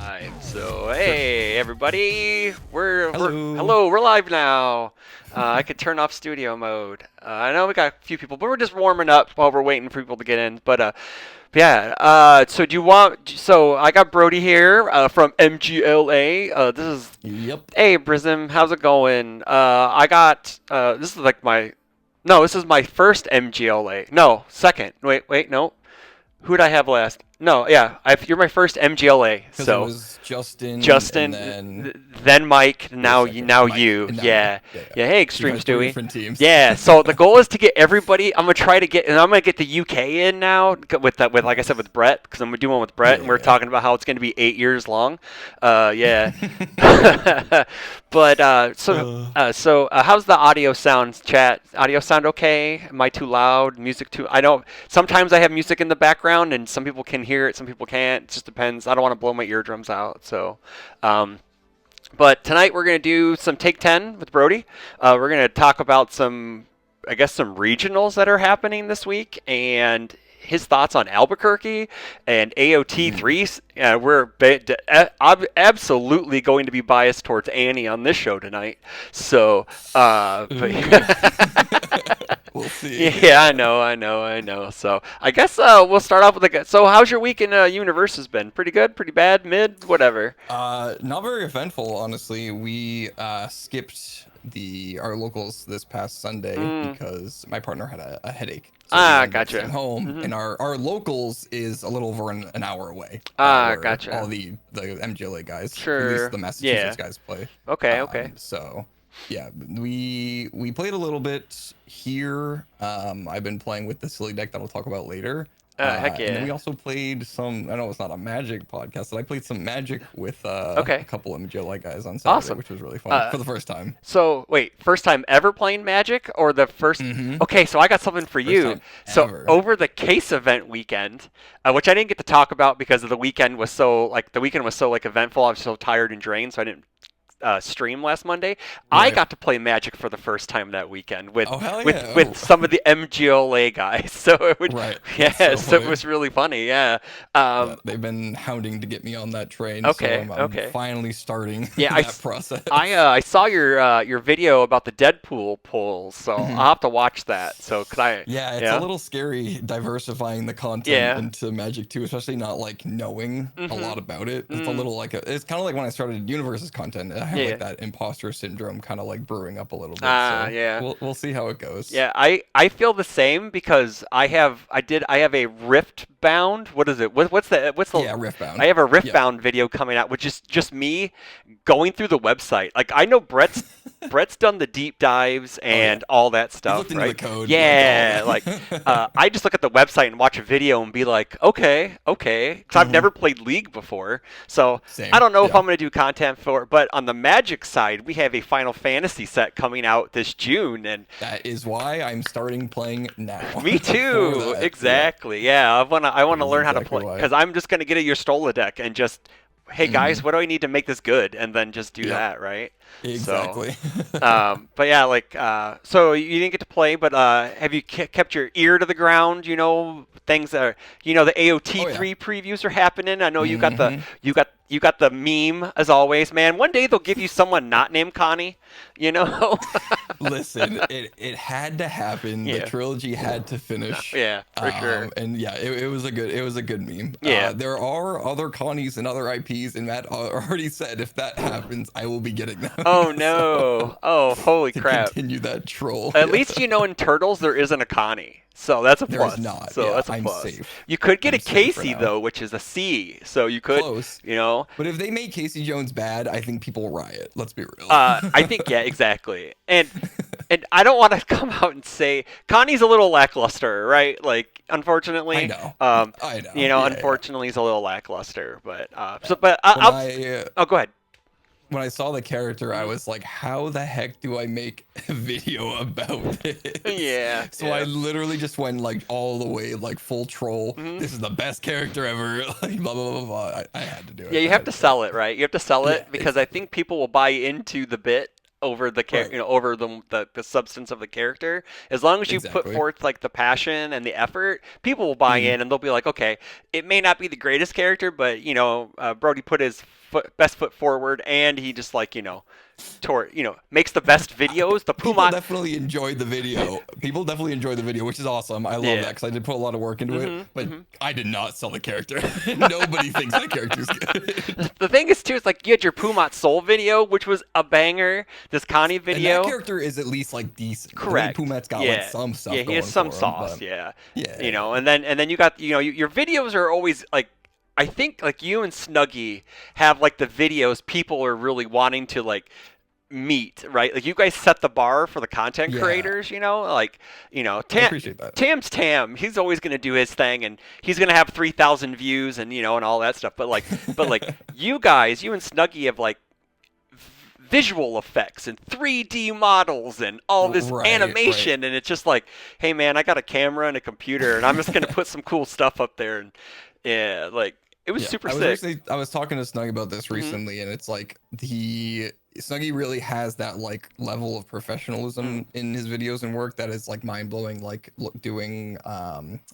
live. So hey everybody, Hello. we're live now. I could turn off studio mode. I know we got a few people, but we're just warming up while we're waiting for people to get in. But yeah. So do you want? So I got Brody here from MGLA. This is Yep. Hey Prism, how's it going? I got this is like my no, this is my first MGLA. No, second. Wait, no. Who did I have last? No, yeah, you're my first MGLA. Because it So was Justin and Justin, then then Mike, wait a now second, now Mike, you. and now me. Yeah, Yeah, yeah. yeah. Hey, So you Extreme had three Stewie. different teams. Yeah. So the goal is to get everybody. I'm gonna get the UK in now with like I said with Brett because I'm gonna do one with Brett and we're Yeah. talking about how it's gonna be 8 years long. Yeah. But how's the audio sound, chat? Audio sound okay? Am I too loud? Music too? I know sometimes I have music in the background, and some people can hear it, some people can't. It just depends. I don't want to blow my eardrums out, so. But tonight we're gonna do some Take 10 with Brody. We're gonna talk about some regionals that are happening this week, and his thoughts on Albuquerque and AOT3. Absolutely going to be biased towards Annie on this show tonight. So, but We'll see. yeah, I know. So I guess we'll start off with so how's your week in UniVersus been? Pretty good, pretty bad, mid, whatever. Not very eventful, honestly. We skipped our locals this past Sunday because my partner had a headache. So we ended up Gotcha. staying home, and our locals is a little over an hour away. Where Gotcha. All the MGLA guys, Sure. at least the Massachusetts Yeah. guys play. Okay. So yeah, we played a little bit here. I've been playing with the silly deck that I'll talk about later. Heck yeah. And then we also played some. I know it's not a Magic podcast, but I played some Magic with Okay. a couple of MGLA guys on Saturday, Awesome. which was really fun for the first time. So wait, first time ever playing Magic or the 1st? Mhm. Okay, so I got something for First you. time So ever. over the case event weekend, which I didn't get to talk about because the weekend was so eventful. I was so tired and drained, so I didn't stream last Monday. I Right. got to play Magic for the first time that weekend with Oh, hell with yeah. with Oh. some of the MGLA guys. So it would, Right. yeah, That's so so it funny. was really funny. Yeah. Yeah, they've been hounding to get me on that train. Okay, So I'm okay. finally starting Yeah, that process. I saw your video about the Deadpool polls, so Mhm. I'll have to watch that. So could I? Yeah, it's a little scary diversifying the content Yeah. into Magic 2, especially not like knowing a lot about it. It's a little it's kind of like when I started UniVersus content. I have Yeah. like that imposter syndrome kind of like brewing up a little bit. Yeah. We'll see how it goes. Yeah, I feel the same because I have a Rift bound. What is it? What's the Yeah, Riftbound. I have a Rift Yeah. bound video coming out, which is just me going through the website. Like I know Brett's done the deep dives and all that stuff, looked into right? the code, Yeah, like, I just look at the website and watch a video and be like, okay, because I've never played League before, so Same, I don't know if yeah. I'm going to do content for it. But on the Magic side, we have a Final Fantasy set coming out this June, and That is why I'm starting playing now. me For too. that, Exactly. Yeah, I wanna That's learn how to exactly play why. because I'm just gonna get a Yostola deck and just, hey guys, what do I need to make this good, and then just do Yep. that, right? Exactly. So, but yeah, so you didn't get to play, but have you kept your ear to the ground? You know, things that are, the AOT3 previews are happening. I know you got the you got the meme as always, man. One day they'll give you someone not named Connie. You know. Listen, it had to happen. Yeah. The trilogy had to finish. Yeah, for sure. And yeah, it was a good meme. Yeah. There are other Connies and other IPs, and Matt already said if that happens, I will be getting them. Oh no! Oh, holy To crap! continue that troll. At least in Turtles there isn't a Connie, so that's a There is plus. not. So Yeah, that's a I'm plus. safe. You could get I'm a safe for Casey now. though, which is a C. So you could, Close. you But if they make Casey Jones bad, I think people riot. Let's be real. I think yeah, exactly. And I don't want to come out and say Connie's a little lackluster, right? Like unfortunately, I know. I know. Yeah. Unfortunately, he's a little lackluster. But When oh, go ahead. when I saw the character, I was like, how the heck do I make a video about this? Yeah. So I literally just went like all the way, like full troll. Mm-hmm. This is the best character ever. Like blah blah blah blah. I had to do it. Yeah, you I have had to sell it, right? You have to sell it Yeah, because I think people will buy into the bit over the Right. over the substance of the character. As long as you put Exactly. forth like the passion and the effort, people will buy Mhm. in and they'll be like, okay, it may not be the greatest character, but Brody put his best foot forward, and he just like makes the best videos. The People Puma. definitely enjoyed the video. People definitely enjoyed the video, which is awesome. I love that Yeah. because I did put a lot of work into it, Mhm. but Mhm. I did not sell the character. Nobody thinks that character's good. The thing is too, it's like you had your Pumat Soul video, which was a banger. This Connie And that video. character is at least like decent. I think Correct. Pumat's got like Yeah. some Yeah, stuff he has going some for him, sauce. but Yeah. yeah, And then you got your videos are always like, I think like you and Snuggy have like the videos people are really wanting to like meet, right? Like you guys set the bar for the content yeah, creators, like, I appreciate that. Tam's Tam, he's always going to do his thing and he's going to have 3,000 views and and all that stuff. But like you guys, you and Snuggy have like visual effects and 3D models and all this Right, right. animation, and it's just like, hey man, I got a camera and a computer and I'm just going to put some cool stuff up there, and yeah, like it was Yeah, super sick. I was talking to Snuggy about this Mhm. recently, and it's like the Snuggy really has that like level of Mm. professionalism in his videos and work that is like mind blowing. Like doing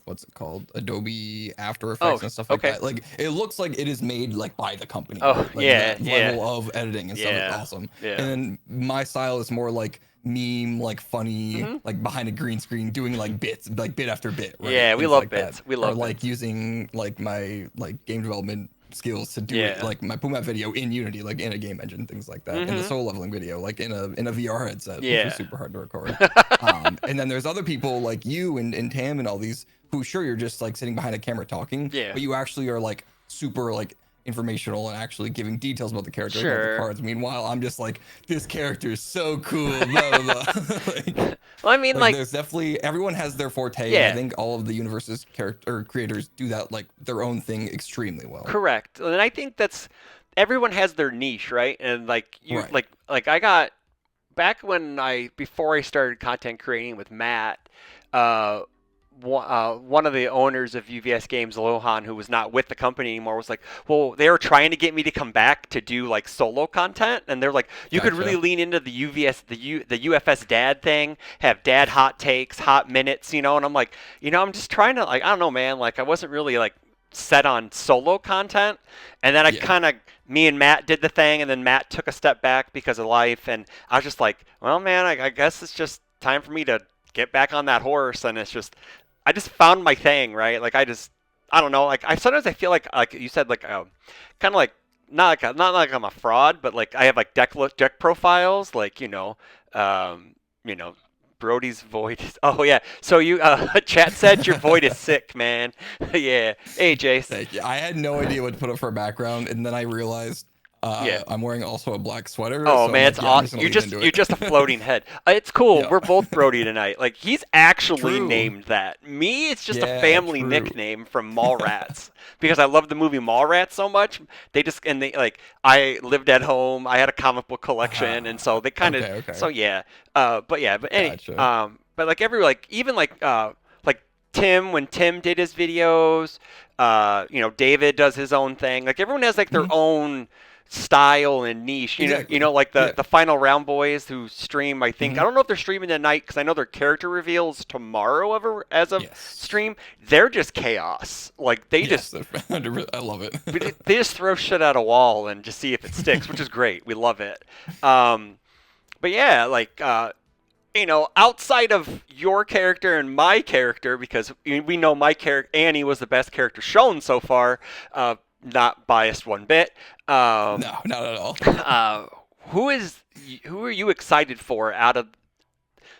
what's it called, Adobe After Oh, Effects and stuff like okay. that. Like it looks like it is made like by the company, Oh, right? Like yeah, that yeah. level of editing and stuff is Yeah. awesome. Yeah. And then my style is more like meme, like funny, Hmm. like behind a green screen, doing like bits, like bit after bit, right? Yeah, we Things love like that, bits. We or love like bits. using like my like game development skills to do it, Yeah. like my Pumat video in Unity, like in a game engine, things like that, in the Hmm. soul leveling video, like in a VR headset, which was Yeah. super hard to record. And then there's other people like you and Tam and all these who, sure, you're just like sitting behind a camera talking, Yeah. but you actually are like super like informational and actually giving details about the character, about the Sure. cards. Meanwhile, I'm just like, this character is so cool, blah blah blah. Well, I mean, Like like, there's definitely, everyone has their forte, and I yeah, think all of the UniVersus character creators do that like their own thing extremely well. correct. And I think that's everyone has their niche, right? And like you, Right. like I got back when before I started content creating with Matt, uh, one of the owners of UVS Games, Lohan, who was not with the company anymore, was like, "Well, they were trying to get me to come back to do like solo content, and they're like, you could really Gotcha. lean into the UVS, the UFS dad thing, have dad hot takes, hot minutes, And I'm like, I'm just trying to like, I don't know, man, like I wasn't really like set on solo content, and then I Yeah. kind of me and Matt did the thing, and then Matt took a step back because of life, and I was just like, well, man, I guess it's just time for me to get back on that horse, and it's just I just found my thing, right? Like I don't know, like I sometimes I feel like you said like kind of like not like I'm a fraud, but like I have like deck profiles, like you know Brody's void is. Oh yeah. So you chat said your void is sick, man. Yeah. Hey Jace. Thank you. I had no idea what to put up for a background, and then I realized Yeah. I'm wearing also a black sweater, Oh so I'm man, it's like, yeah, I'm just awesome. gonna lean into You're it. just a floating head. It's cool. Yeah. We're both Brody tonight. Like he's actually True. named that. Me, it's just a Yeah. family True. nickname from Mallrats because I love the movie Mallrats so much. They like I lived at home. I had a comic book collection, and so they kind of Okay. Okay. so yeah. But any Gotcha. but like like even like Tim when Tim did his videos. David does his own thing. Like everyone has like their Mhm. own style and niche. Exactly. Like Yeah. the Final Round Boys who stream. I think I Hmm. don't know if they're streaming tonight because I know their character reveals tomorrow as of Yes. stream. They're just chaos. Like they Yes. just I love it. they just throw shit at a wall and just see if it sticks, which is great. We love it. Um, but yeah, like outside of your character and my character, because we know my character Annie was the best character shown so far. Not biased one bit. Um, No, not at all. uh, who is who are you excited for out of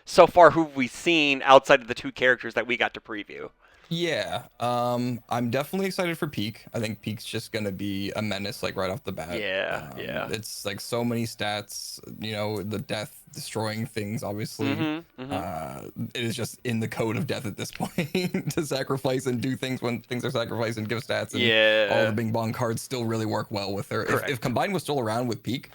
so far? Who have we seen outside of the two characters that we got to preview? Yeah, I'm definitely excited for Peak. I think Peak's just gonna be a menace, like right off the bat. Yeah, yeah. It's like so many stats, the death destroying things, obviously. Mm-hmm. Mm-hmm. It is just in the code of death at this point to sacrifice and do things when things are sacrificed and give stats, and all the Yeah. Bing Bong cards still really work well with her. If Correct. Combined was still around with Peak,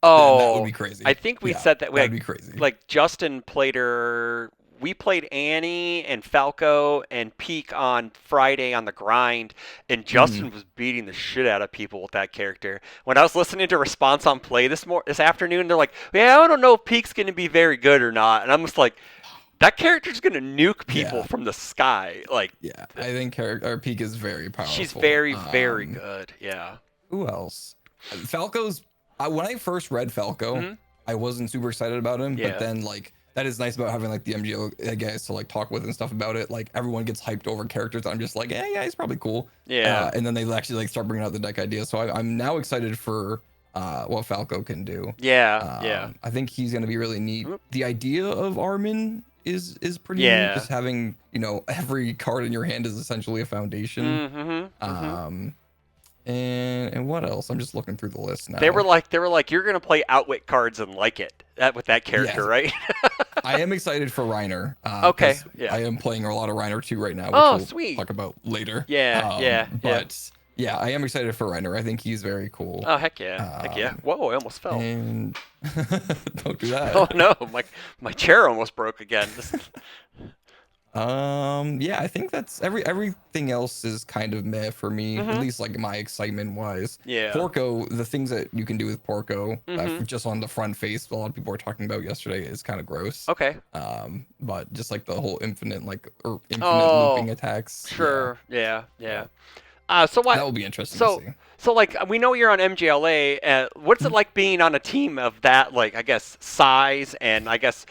then that would Oh, be crazy. I think we Yeah, said that that'd be crazy. like Justin played her we played Annie and Falco and Peak on Friday on the grind, and Mm-hmm. Justin was beating the shit out of people with that character. When I was listening to Response on Play this afternoon, they're like, "Yeah, I don't know if Peak's gonna be very good or not," and I'm just like, "That character's gonna nuke people Yeah. from the sky." Like, Yeah. I think our peak is very she's powerful. very, very good. Yeah. Who else? Falco's. When I first read Falco, Mhm. I wasn't super excited about him, Yeah. but then like that is nice about having like the MGO guys to like talk with and stuff about it. Like everyone gets hyped over characters. I'm just like, yeah, he's probably cool. Yeah. And then they actually like start bringing out the deck ideas. So I'm now excited for what Falco can do. Yeah. Yeah. I think he's gonna be really neat. Oop. The idea of Armin is pretty Yeah. neat. Just having every card in your hand is essentially a foundation. Mm-hmm. And what else? I'm just looking through the list now. They were like, you're gonna play Outwit cards and like it with that character, Yes. right? I am excited for Reiner. Okay, 'Cause yeah. I am playing a lot of Reiner 2 right now, which Oh, we'll sweet. talk about later. Yeah. But yeah, I am excited for Reiner. I think he's very cool. Oh heck yeah. Whoa, I almost fell. And don't do that. Oh no, my chair almost broke again. Yeah, I think that's everything else is kind of meh for me, at least like my excitement wise. Yeah. Porco, the things that you can do with Porco, Mhm. just on the front face, a lot of people were talking about yesterday, is kind of gross. Okay. But just like the whole infinite infinite Oh, looping attacks. sure. Yeah. So what? That will be interesting to see. So like we know you're on MGLA. What's it like being on a team of that, like I guess size and I guess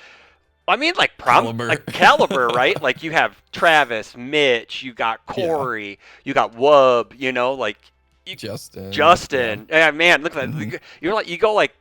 I mean like Caliber. like caliber, right? Like you have Travis, Mitch, you got Corey, you got Wub, like Justin. Justin. Yeah, man, look at Mhm. that. You go like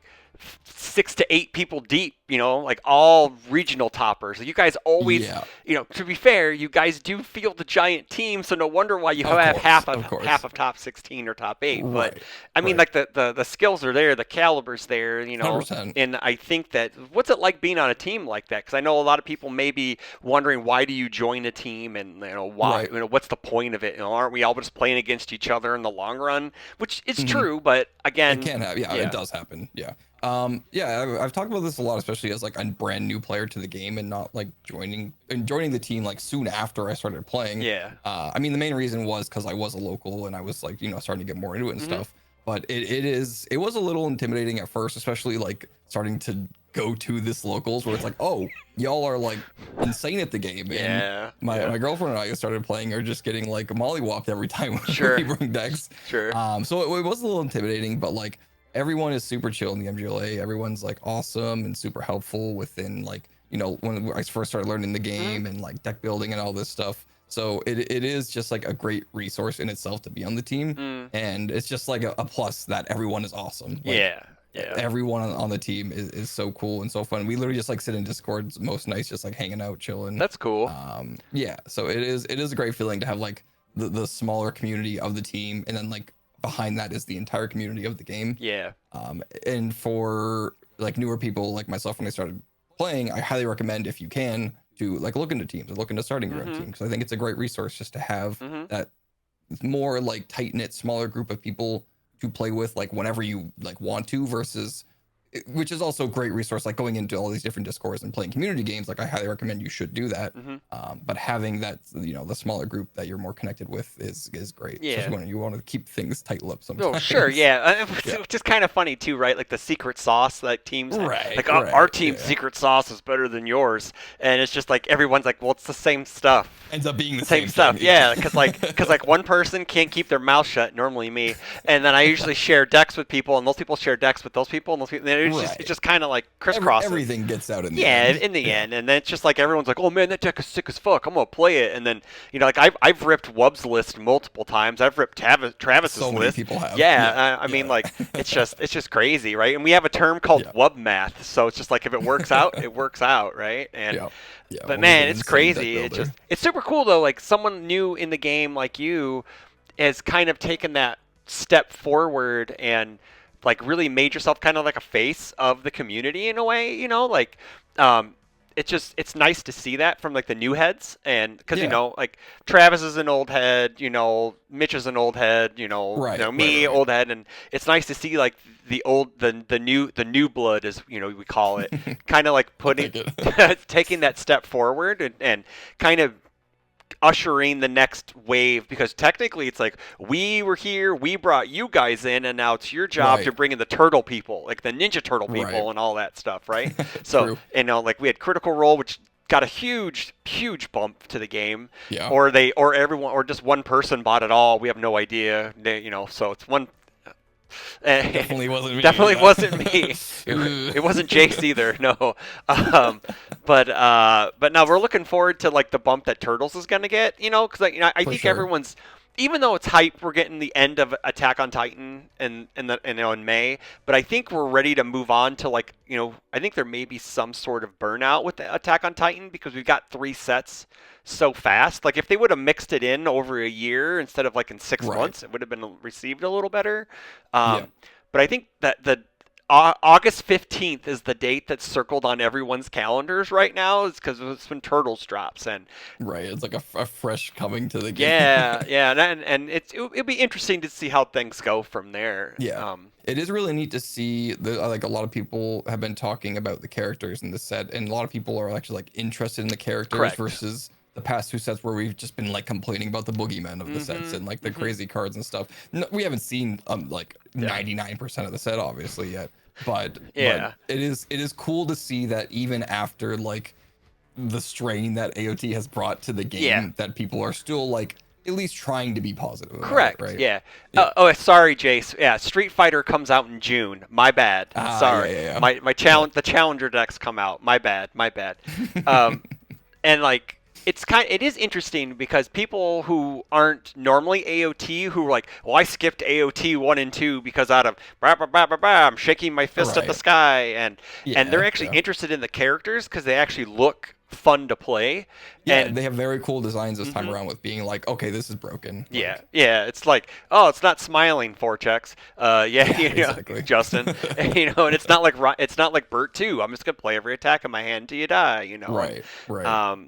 6 to 8 people deep, like all regional toppers. You guys always, Yeah. to be fair, you guys do field the giant team, so no wonder why you Of have course, of half course. of top 16 or top 8. But Right, I mean, right. like the skills are there, the caliber's there, 100%. and I think that what's it like being on a team like that? Because I know a lot of people may be wondering why do you join a team, and why, Right. what's the point of it? Aren't we all just playing against each other in the long run? Which is Mhm. true, but again, It can have, yeah, it does happen, yeah. I've talked about this a lot, especially as like a brand new player to the game and not like joining the team like soon after I started playing. Yeah. I mean, the main reason was because I was a local and I was like, starting to get more into it and stuff. But it was a little intimidating at first, especially like starting to go to this locals where it's like, oh, y'all are like insane at the game. Yeah. And my girlfriend and I started playing are just getting like mollywopped every time Sure. we bring decks. Sure. So it was a little intimidating, but like everyone is super chill in the MGLA. Everyone's like awesome and super helpful within like, when I first started learning the game and like deck building and all this stuff. So it is just like a great resource in itself to be on the team. And it's just like a plus that everyone is awesome. Like, Yeah. everyone on the team is so cool and so fun. We literally just like sit in Discords most nights, just like hanging out, chilling. That's cool. So it is a great feeling to have like the smaller community of the team, and then like behind that is the entire community of the game. Yeah. And for like newer people like myself, when I started playing, I highly recommend, if you can, to like look into teams and look into starting your own team, because I think it's a great resource just to have that more like tight knit, smaller group of people to play with like whenever you like want to, versus, which is also a great resource, like going into all these different discords and playing community games. Like I highly recommend you should do that. But having that, the smaller group that you're more connected with is great. Yeah. Especially when you want to keep things tight-lipped sometimes. Oh, sure, yeah. Which is kind of funny too, right? Like the secret sauce that teams, Right, like right, our team's yeah. secret sauce is better than yours, and it's just like everyone's like, well, it's the same stuff. Ends up being the Same same stuff, thing. yeah. Because like one person can't keep their mouth shut, normally me, and then I usually share decks with people, and those people share decks with those people, and those people, and it's just kind of like crisscrossing. Everything gets out in the Yeah, end. in the end, and then it's just like everyone's like, "Oh man, that deck is sick as fuck. I'm gonna play it." And then like I've ripped Wub's list multiple times. I've ripped Travis's So many list. people have. Yeah, I mean like it's just crazy, right? And we have a term called Wub math, so it's just like if it works out, it works out, right? And but Wub's man, an it's insane crazy. deck It's builder. it's super cool though. Like someone new in the game like you has kind of taken that step forward and like really made yourself kind of like a face of the community in a way, like it's nice to see that from like the new heads, and because Yeah. like Travis is an old head, Mitch is an old head, Right. Right. me Right. old head, and it's nice to see like the new blood, as we call it, kind of like I'll putting take it. taking that step forward, and kind of ushering the next wave, because technically it's like we were here, we brought you guys in, and now it's your job to Right. bring in the turtle people, like the Ninja Turtle Right. people and all that stuff, right? So, True. like we had Critical Role, which got a huge bump to the game, Yeah. or everyone, or just one person bought it all. We have no idea, so it's one. Definitely wasn't me. Definitely Yeah. wasn't me. It wasn't Jace either. No. Um, but now we're looking forward to like the bump that Turtles is gonna get. Because I For think sure. everyone's, even though it's hype, we're getting the end of Attack on Titan in May. But I think we're ready to move on to like I think there may be some sort of burnout with the Attack on Titan, because we've got 3 sets so fast. Like if they would have mixed it in over a year instead of like in 6 months, Right. it would have been received a little better. Yeah. But I think that the August 15th is the date that's circled on everyone's calendars right now. Is because it's when Turtles drops, and Right. It's like a fresh coming to the game. yeah, and it'll be interesting to see how things go from there. Yeah. It is really neat to see like a lot of people have been talking about the characters in the set, and a lot of people are actually like interested in the characters Correct. versus the past 2 sets where we've just been like complaining about the boogeyman of the sets and like the crazy cards and stuff. No, we haven't seen like 99% of the set obviously yet, Yeah. but it is cool to see that even after like the strain that AOT has brought to the game, Yeah. that people are still like at least trying to be positive about Correct. it, right? Yeah. Yeah. Sorry, Jace. Yeah, Street Fighter comes out in June. My bad. Sorry. Yeah. My challenge. The Challenger decks come out. My bad. My bad. Um, and like it is interesting, because people who aren't normally AOT, who are like, well, I skipped AOT 1 and 2 because out of bah, bah, bah, bah, bah, I'm shaking my fist at the Right. sky, and they're Yeah, actually yeah. interested in the characters because they actually look fun to play. Yeah, And they have very cool designs this time around with being like, okay, this is broken. yeah, Like, yeah, it's like, oh, it's not smiling, Vortex. Yeah, yeah, exactly. Justin. And it's not like Bert too. I'm just gonna play every attack in my hand till you die. Right, right.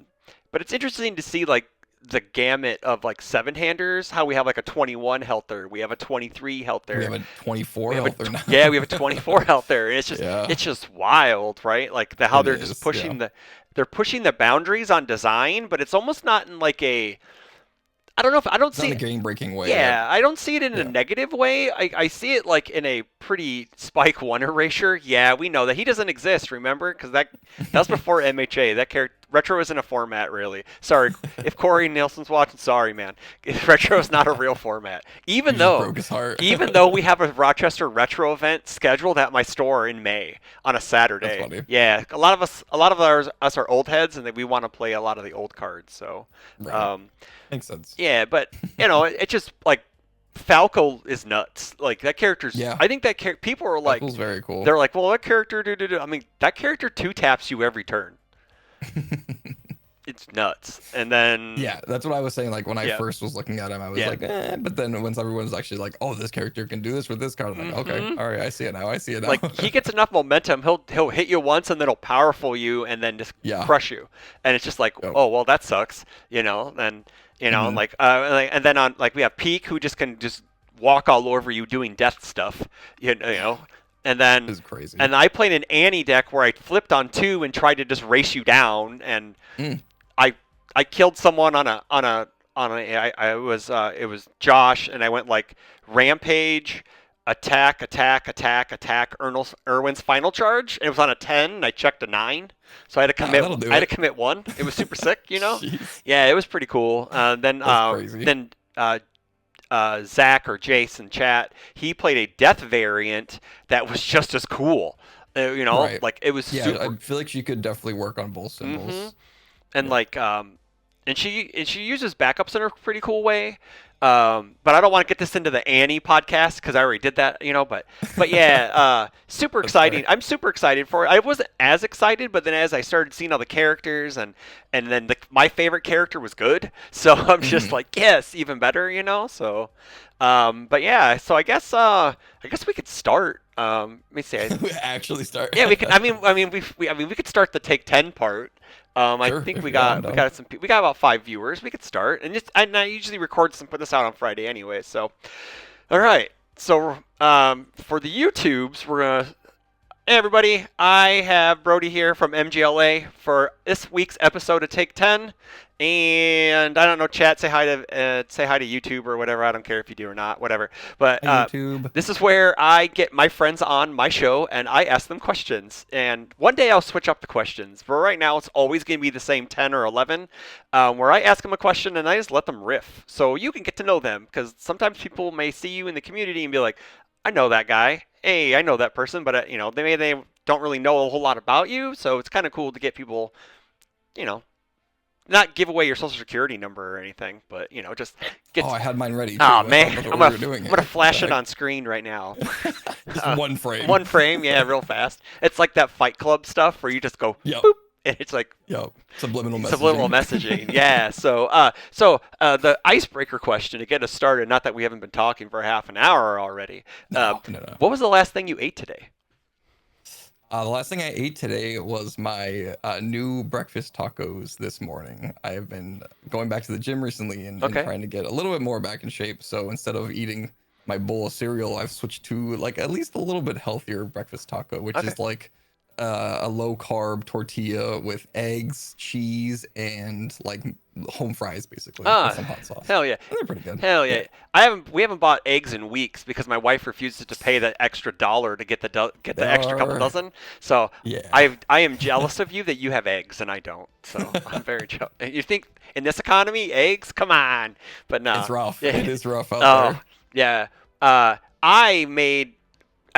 But it's interesting to see like the gamut of like 7-handers. How we have like a 21 healther, we have a 23 healther, We have a 24 we have a health or not. yeah, we have a 24 out there, and Yeah. it's just wild, right? Like how It they're just is, pushing yeah. they're pushing the boundaries on design, but it's almost not in like a, I don't know if I don't It's not see in a game breaking way. yeah, I don't see it in a Yeah. negative way. I see it like in a pretty Spike One erasure. Yeah, we know that he doesn't exist. Remember, because that's before MHA. That character retro isn't a format really. Sorry, if Corey Nielsen's watching. Sorry, man. Retro is not a real format. Even You just though broke his heart. even though we have a Rochester retro event scheduled at my store in May on a Saturday. That's funny. Yeah, a lot of us are old heads, and we want to play a lot of the old cards. So. Right. Makes sense. Yeah, but it just like Falco is nuts. Like that character's. Yeah. I think that people are like, That very cool. they're like, well, that character. I mean, that character 2-taps you every turn. It's nuts. And then Yeah, that's what I was saying. Like when I Yeah. first was looking at him, I was Yeah. like, but then once everyone's actually like, oh, this character can do this with this card, I'm like, okay, all right, I see it now. I see it now. like he gets enough momentum, he'll hit you once and then he'll powerful you and then just Yeah. crush you. And it's just like, Yep. oh well, that sucks. And Mhm. and then on like we have Peak, who just can just walk all over you doing death stuff. You know. And then This is crazy. And I played an Annie deck where I flipped on 2 and tried to just race you down, and I killed someone it was Josh, and I went like rampage, attack, Irwin's final charge, and it was on a 10, and I checked a 9, so I had to commit. that'll do I had to it. commit 1. It was super sick, Jeez. Yeah, it was pretty cool. That's crazy. Then Zach or Jason chat, he played a death variant that was just as cool. Right. Like it was Yeah, super. I feel like she could definitely work on both symbols. And like and she uses backups in a pretty cool way. But I don't want to get this into the Annie podcast because I already did that, but yeah, super exciting. fair. I'm super excited for it. I wasn't as excited, but then as I started seeing all the characters and then my favorite character was good, so I'm just like, yes, even better, So, but yeah, so I guess we could start. Let me see. We actually start. Yeah, we could. I mean, we could start the take 10 part. I Sure. think If, we yeah, I'm got down. we got about 5 viewers. We could start, and I usually record this and put this out on Friday anyway. So, all right. So for the YouTubes, we're gonna Hey everybody, I have Brody here from MGLA for this week's episode of Take 10. And I don't know, chat, say hi to YouTube or whatever. I don't care if you do or not, whatever. But Hi, YouTube. this is where I get my friends on my show and I ask them questions. And one day I'll switch up the questions. But right now it's always going to be the same 10 or 11, where I ask them a question and I just let them riff. So you can get to know them because sometimes people may see you in the community and be like, I know that guy. Hey, I know that person, but they don't really know a whole lot about you. So it's kind of cool to get people, you know, not give away your social security number or anything, but just get. Oh, I had mine ready too. Oh I thought man, that's I'm what we gonna were doing I'm gonna here. flash What it the on screen right now. heck? Just one frame. One frame, yeah, real fast. It's like that Fight Club stuff where you just go Yep. boop, and it's like Yep. Subliminal messaging. subliminal messaging. Yeah. So, the icebreaker question to get us started. Not that we haven't been talking for half an hour already. No. What was the last thing you ate today? The last thing I ate today was my new breakfast tacos this morning. I have been going back to the gym recently and Okay. trying to get a little bit more back in shape. So instead of eating my bowl of cereal, I've switched to like at least a little bit healthier breakfast taco, which Okay. is like a low carb tortilla with eggs, cheese, and like home fries basically with some hot sauce. Hell yeah. And they're pretty good. Hell yeah. We haven't bought eggs in weeks because my wife refuses to pay that extra dollar to get the They extra couple are- dozen. So Yeah. I am jealous of you that you have eggs and I don't. So I'm very jealous. You think in this economy, eggs? Come on. But no. It's rough. Yeah. It is rough out Oh there. yeah. I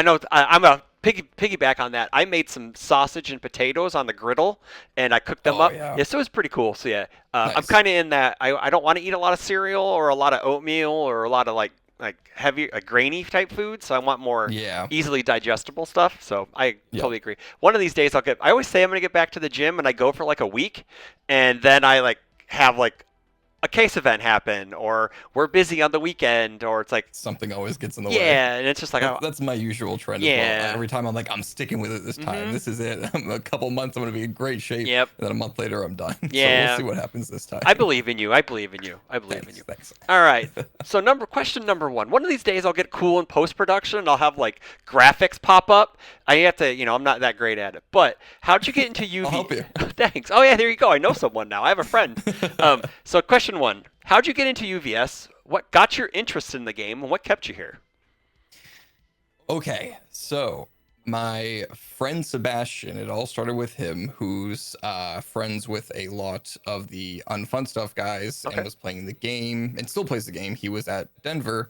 know I'm a piggyback on that. I made some sausage and potatoes on the griddle, and I cooked them Oh, up. yeah. So it was pretty cool. So yeah, I'm Nice. kind of in that. I don't want to eat a lot of cereal or a lot of oatmeal or a lot of like heavy grainy type food. So I want more Yeah. easily digestible stuff. So I Yep. totally agree. One of these days I always say I'm gonna get back to the gym, and I go for like a week, and then I like have like a case event happen, or we're busy on the weekend, or it's like Something always gets in the way. yeah, and it's just like oh, That's my usual trend Yeah. as well. Every time I'm like, I'm sticking with it this time. Mhm. This is it. A couple months, I'm going to be in great shape. Yep. And then a month later, I'm done. So Yeah. we'll see what happens this time. I believe in you. I believe in you. I believe in Thanks, you. thanks. All right. So question number one. One of these days I'll get cool in post production and I'll have like graphics pop up. I have to, I'm not that great at it. But how'd you get into UV? I'll help you. Thanks. Oh yeah, there you go. I know someone now. I have a friend. So question one. How'd you get into UVS? What got your interest in the game and what kept you here? Okay, so my friend Sebastian, it all started with him, who's friends with a lot of the Unfun Stuff guys Okay. and was playing the game and still plays the game. He was at Denver.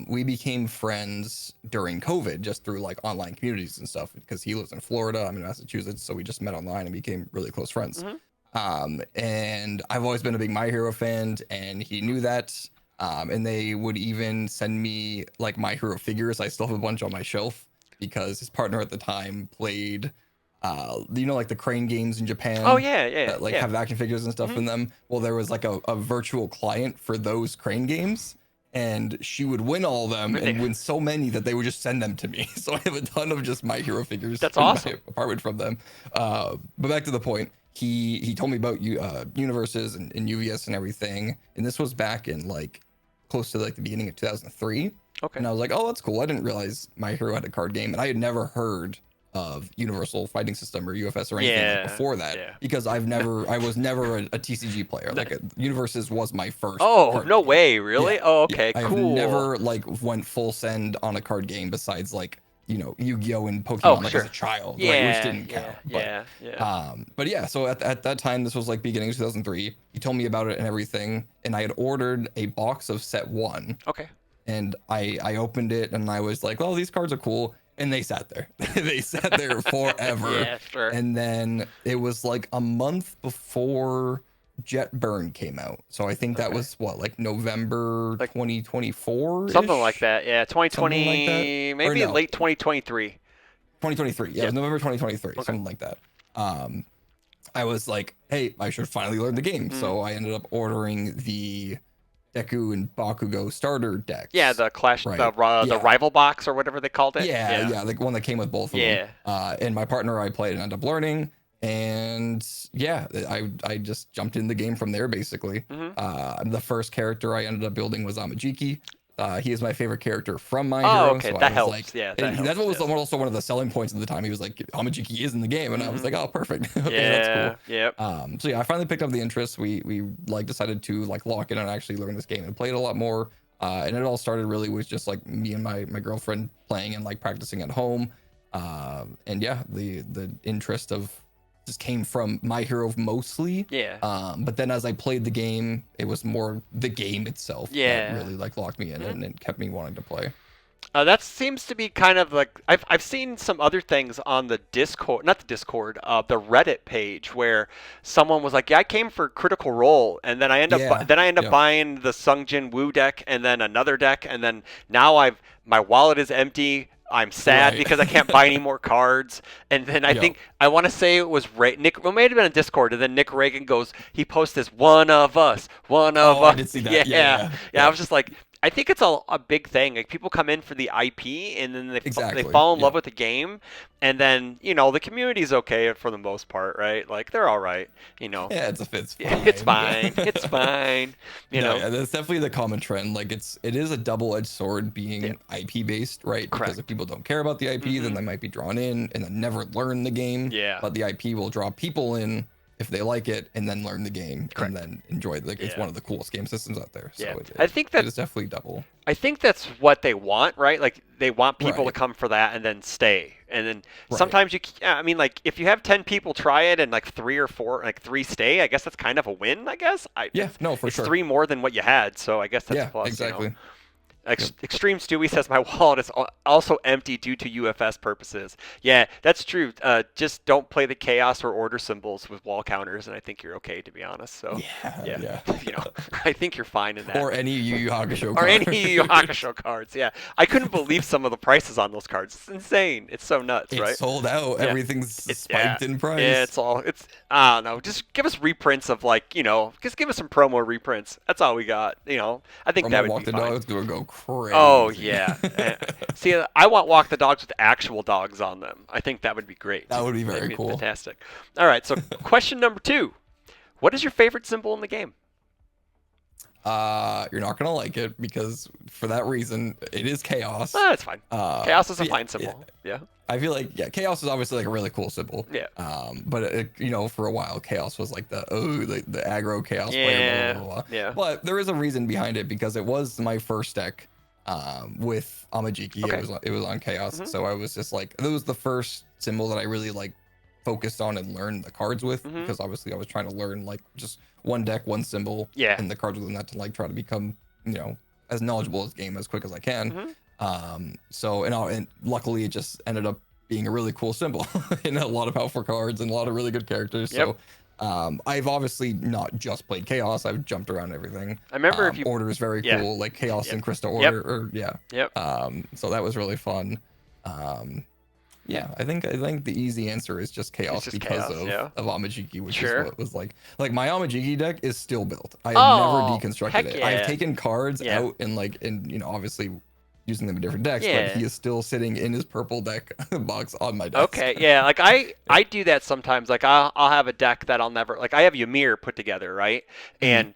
We became friends during COVID just through like online communities and stuff because he lives in Florida. I'm in Massachusetts, so we just met online and became really close friends. Mhm. And I've always been a big My Hero fan, and he knew that. And they would even send me like My Hero figures. I still have a bunch on my shelf because his partner at the time played, like the crane games in Japan. Oh yeah. That like yeah. have action figures and stuff in them. Well, there was like a virtual client for those crane games, and she would win all of them Really? and win so many that they would just send them to me. So I have a ton of just My Hero figures. That's in awesome. my apartment from them. But back to the point. He told me about UniVersus and UVS and everything, and this was back in like close to like the beginning of 2003. Okay. And I was like, oh, that's cool. I didn't realize My Hero had a card game, and I had never heard of Universal Fighting System or UFS or anything Yeah, before that yeah. because I was never a TCG player. Like UniVersus was my first. Oh card no game. way! Really? Yeah, Oh yeah. okay. I have Cool. never like went full send on a card game besides like Yu-Gi-Oh and Pokemon Oh, like sure. as a child, Yeah. which didn't count. But yeah, so at that time, this was like beginning of 2003. He told me about it and everything, and I had ordered a box of set one, Okay. and I opened it and I was like, well, these cards are cool, and they sat there. They sat there forever. Yeah, sure. And then it was like a month before Jet Burn came out. So I think that Okay. was what, like November Like 2024? Something like that. Yeah. 2020. Something like that? Maybe Or no. late 2023. 2023. Yeah, Yeah. it was November 2023, Okay. something like that. I was like, hey, I should finally learn the game. So I ended up ordering the Deku and Bakugo starter decks. Yeah, the Clash, Right. the Yeah. rival box or whatever they called it. Yeah, the one that came with both of Yeah. them. And my partner I played and ended up learning. And yeah, I just jumped in the game from there basically. Mm-hmm. The first character I ended up building was Amajiki. He is my favorite character from My Oh, Hero, okay, so I that was helps. like, Yeah, that and helps. that was Yes. also one of the selling points at the time. He was like, Amajiki is in the game, and I was Mm-hmm. like, oh, perfect. Okay, that's Yeah. cool. Yep. So yeah, I finally picked up the interest. We like decided to like lock in and actually learn this game and play it a lot more. And it all started really with just like me and my girlfriend playing and like practicing at home. And yeah, the interest of just came from My Hero mostly. Yeah. But then as I played the game, it was more the game itself that Yeah. really like locked me in Mm-hmm. and kept me wanting to play. That seems to be kind of like I've seen some other things on the Discord, not the Discord, the Reddit page where someone was like, "Yeah, I came for Critical Role, and then Yeah. I end up Yep. buying the Sungjin Woo deck, and then another deck, and then now my wallet is empty. I'm sad Right. because I can't buy any more cards." And then I Yep. think I want to say it was Nick. Well, it may have been on Discord, and then Nick Reagan goes, he posts this one of us, one of Oh, I us. did see Yeah, that. Yeah. Yeah. yeah. I Yep. was just like, I think it's a big thing. Like people come in for the IP and then they Exactly. fall in love Yep. with the game, and then the community's okay for the most part, right? Like they're all right, you know. Yeah, it's It's fine. Yeah. fine. It's fine. You No, know. yeah, that's definitely the common trend. Like it is a double-edged sword Yeah. being IP based, right? Because if Correct. people don't care about the IP, then Mm-hmm. they might be drawn in and then never learn the game. Yeah. But the IP will draw people in if they like it and then learn the game and Correct. then enjoy it. Like it's Yeah. one of the coolest game systems out there. So Yeah. it, I it, think it that is definitely double. I think that's what they want, right? Like they want people to Right. come for that and then stay. And then Right. sometimes I mean, like if you have 10 people try it and like three or four, like three stay, I guess that's kind of a win. I guess Yeah, no, for it's sure. three more than what you had, so I guess that's a Yeah, plus. exactly. Yep. Extreme Stewie says my wallet is also empty due to UFS purposes. Yeah, that's true. Just don't play the chaos or order symbols with wall counters, and I think you're okay, to be honest. So, Yeah, yeah, yeah. I think you're fine in that. Or any Yu Yu Hakusho Or card. any Yu Yu Hakusho cards. Yeah, I couldn't believe some of the prices on those cards. It's insane. It's so nuts, It's right? sold out. Yeah. Everything's Yeah, spiked in price. yeah, it's I don't know. Just give us reprints of like just give us some promo reprints. That's all we got. I think From that my would Walk be the fine. Dog's gonna go crazy. Oh yeah. See, I want Walk the Dogs with actual dogs on them. I think that would be great. That would be That'd very cool. Fantastic. All right. So question number 2: what is your favorite symbol in the game? You're not gonna like it because for that reason, it is chaos. That's fine. Chaos is a Yeah, fine symbol. Yeah. I feel like chaos is obviously like a really cool symbol. Yeah. But for a while, chaos was like the aggro chaos Yeah. player. Blah, blah, blah. Yeah. But there is a reason behind it because it was my first deck, with Amajiki. Okay. It was on chaos, Mhm. so I was just like, it was the first symbol that I really like focused on and learned the cards with Mhm. because obviously I was trying to learn like just one deck, one symbol, Yeah. and the cards within that to like try to become as knowledgeable as game as quick as I can. Mhm. And luckily it just ended up being a really cool symbol and a lot of powerful cards and a lot of really good characters. Yep. So I've obviously not just played chaos. I've jumped around everything. I remember if you. Order is very Yeah. cool, like chaos Yep. and Crystal Yep. Order. Or yeah. Yep. So that was really fun. Yeah, I think the easy answer is just chaos just because chaos, yeah. of Amajiki, which Sure. is what was like my Amajiki deck is still built. I have Oh, never deconstructed heck it. yeah. I've taken cards Yeah. out and obviously using them in different decks, Yeah. but he is still sitting in his purple deck box on my desk. Okay, yeah, like I do that sometimes. Like I'll have a deck that I'll never like. I have Ymir put together, right? And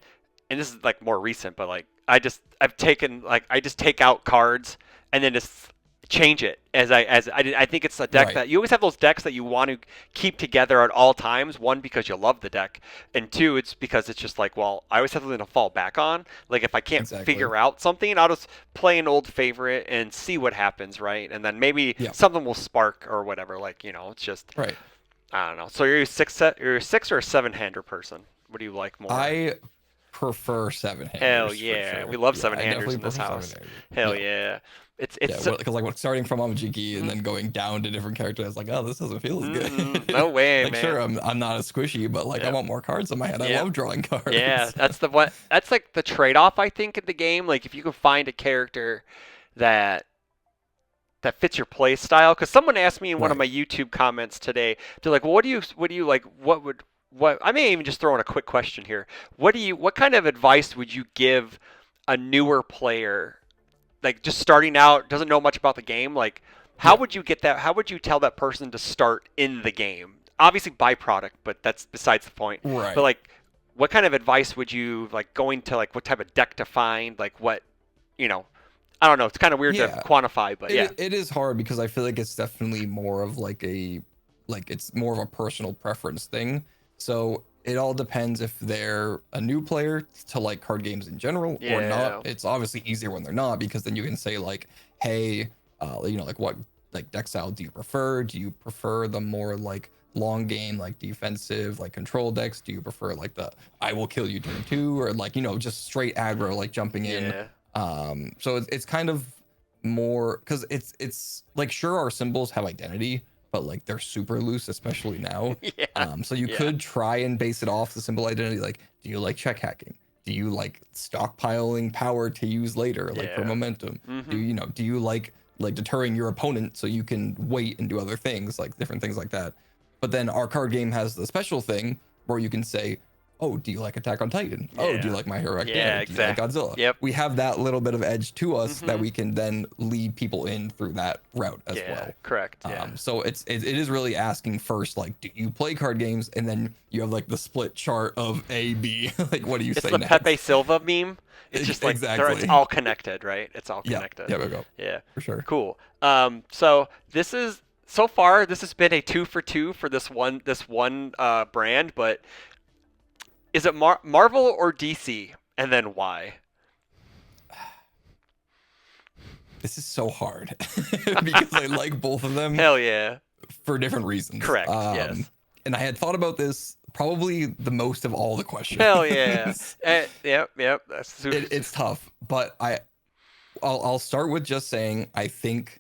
this is like more recent, but like I've taken like I just take out cards and then just change it I think it's a deck Right. that you always have those decks that you want to keep together at all times. One, because you love the deck, and two, it's because it's just like, well, I always have something to fall back on. Like if I can't Exactly. figure out something, I'll just play an old favorite and see what happens, right? And then maybe Yeah. something will spark or whatever. Like it's just Right. I don't know. So you're a six or a seven-hander person. What do you like more? I prefer seven handers. Hell for yeah, sure. we love Yeah, I seven-handers definitely in this prefer house. seven-handers. Hell Yeah. yeah. It's Yeah, because like starting from Amajiki and then going down to different characters, I was like, oh, this doesn't feel as good. no way, Like man. sure, I'm not as squishy, but like I Yeah. want more cards in my head. I Yeah. love drawing cards. Yeah, that's like the trade-off I think in the game. Like if you can find a character that fits your play style. Because someone asked me in one of my Right. YouTube comments today, they're like, well, what do you like? What I may even just throw in a quick question here. What kind of advice would you give a newer player, like just starting out, doesn't know much about the game? Like, how Yeah. would you get that? How would you tell that person to start in the game? obviously byproduct, but that's besides the point. Right. But like, what kind of advice would you like going to like what type of deck to find? Like what, you know, I don't know. It's kind of weird to Yeah. quantify, but yeah. It is hard because I feel like it's definitely more of like it's more of a personal preference thing. So it all depends if they're a new player to like card games in general or Yeah. not. It's obviously easier when they're not because then you can say like, hey, like what like deck style do you prefer? Do you prefer the more like long game, like defensive, like control decks? Do you prefer like the I will kill you turn two, or like just straight aggro, like jumping in? Yeah. So it's kind of more because it's like sure our symbols have identity, but like they're super loose, especially now. Yeah. So you could try and base it off the symbol identity. Like, do you like check hacking? Do you like stockpiling power to use later, like for momentum? Do you like deterring your opponent so you can wait and do other things, like different things like that? But then our card game has the special thing where you can say, oh, do you like Attack on Titan? Oh, do you like My Hero Academia? Do you like Godzilla? Yep. We have that little bit of edge to us that we can then lead people in through that route as well. Correct. Yeah. So it is really asking first, like, do you play card games? And then you have like the split chart of A, B. Like, what do you say It's the next? Pepe Silva meme. It's just like it's all connected, right? It's all connected. Yeah, we go. Yeah. For sure. Cool. So so far this has been a 2 for 2 for this one brand, but is it Marvel or DC, and then why? This is so hard because I like both of them. Hell yeah. For different reasons. Correct. Yes. And I had thought about this probably the most of all the questions. Hell yeah. Yep. That's super. It's tough, but I'll start with just saying I think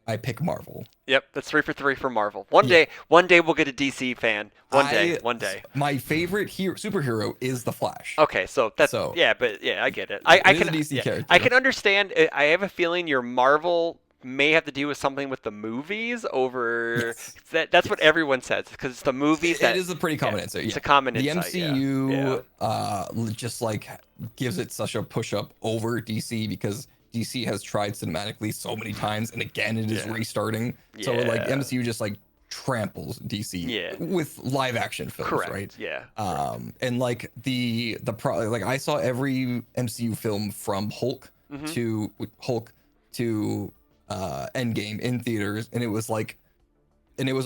I pick Marvel. Yep, that's 3 for 3 for Marvel. One day we'll get a DC fan. One day. My favorite superhero is the Flash. Okay, so that's I get it. I can a DC character. I can understand. I have a feeling your Marvel may have to do with something with the movies over that's what everyone says because it's the movies it is a pretty common answer. It's a common the insight. MCU just like gives it such a push up over DC because DC has tried cinematically so many times, and again, it is restarting. So like MCU just like tramples DC with live action films, Correct. right? Yeah. And like like I saw every MCU film from Hulk to Endgame in theaters, and it was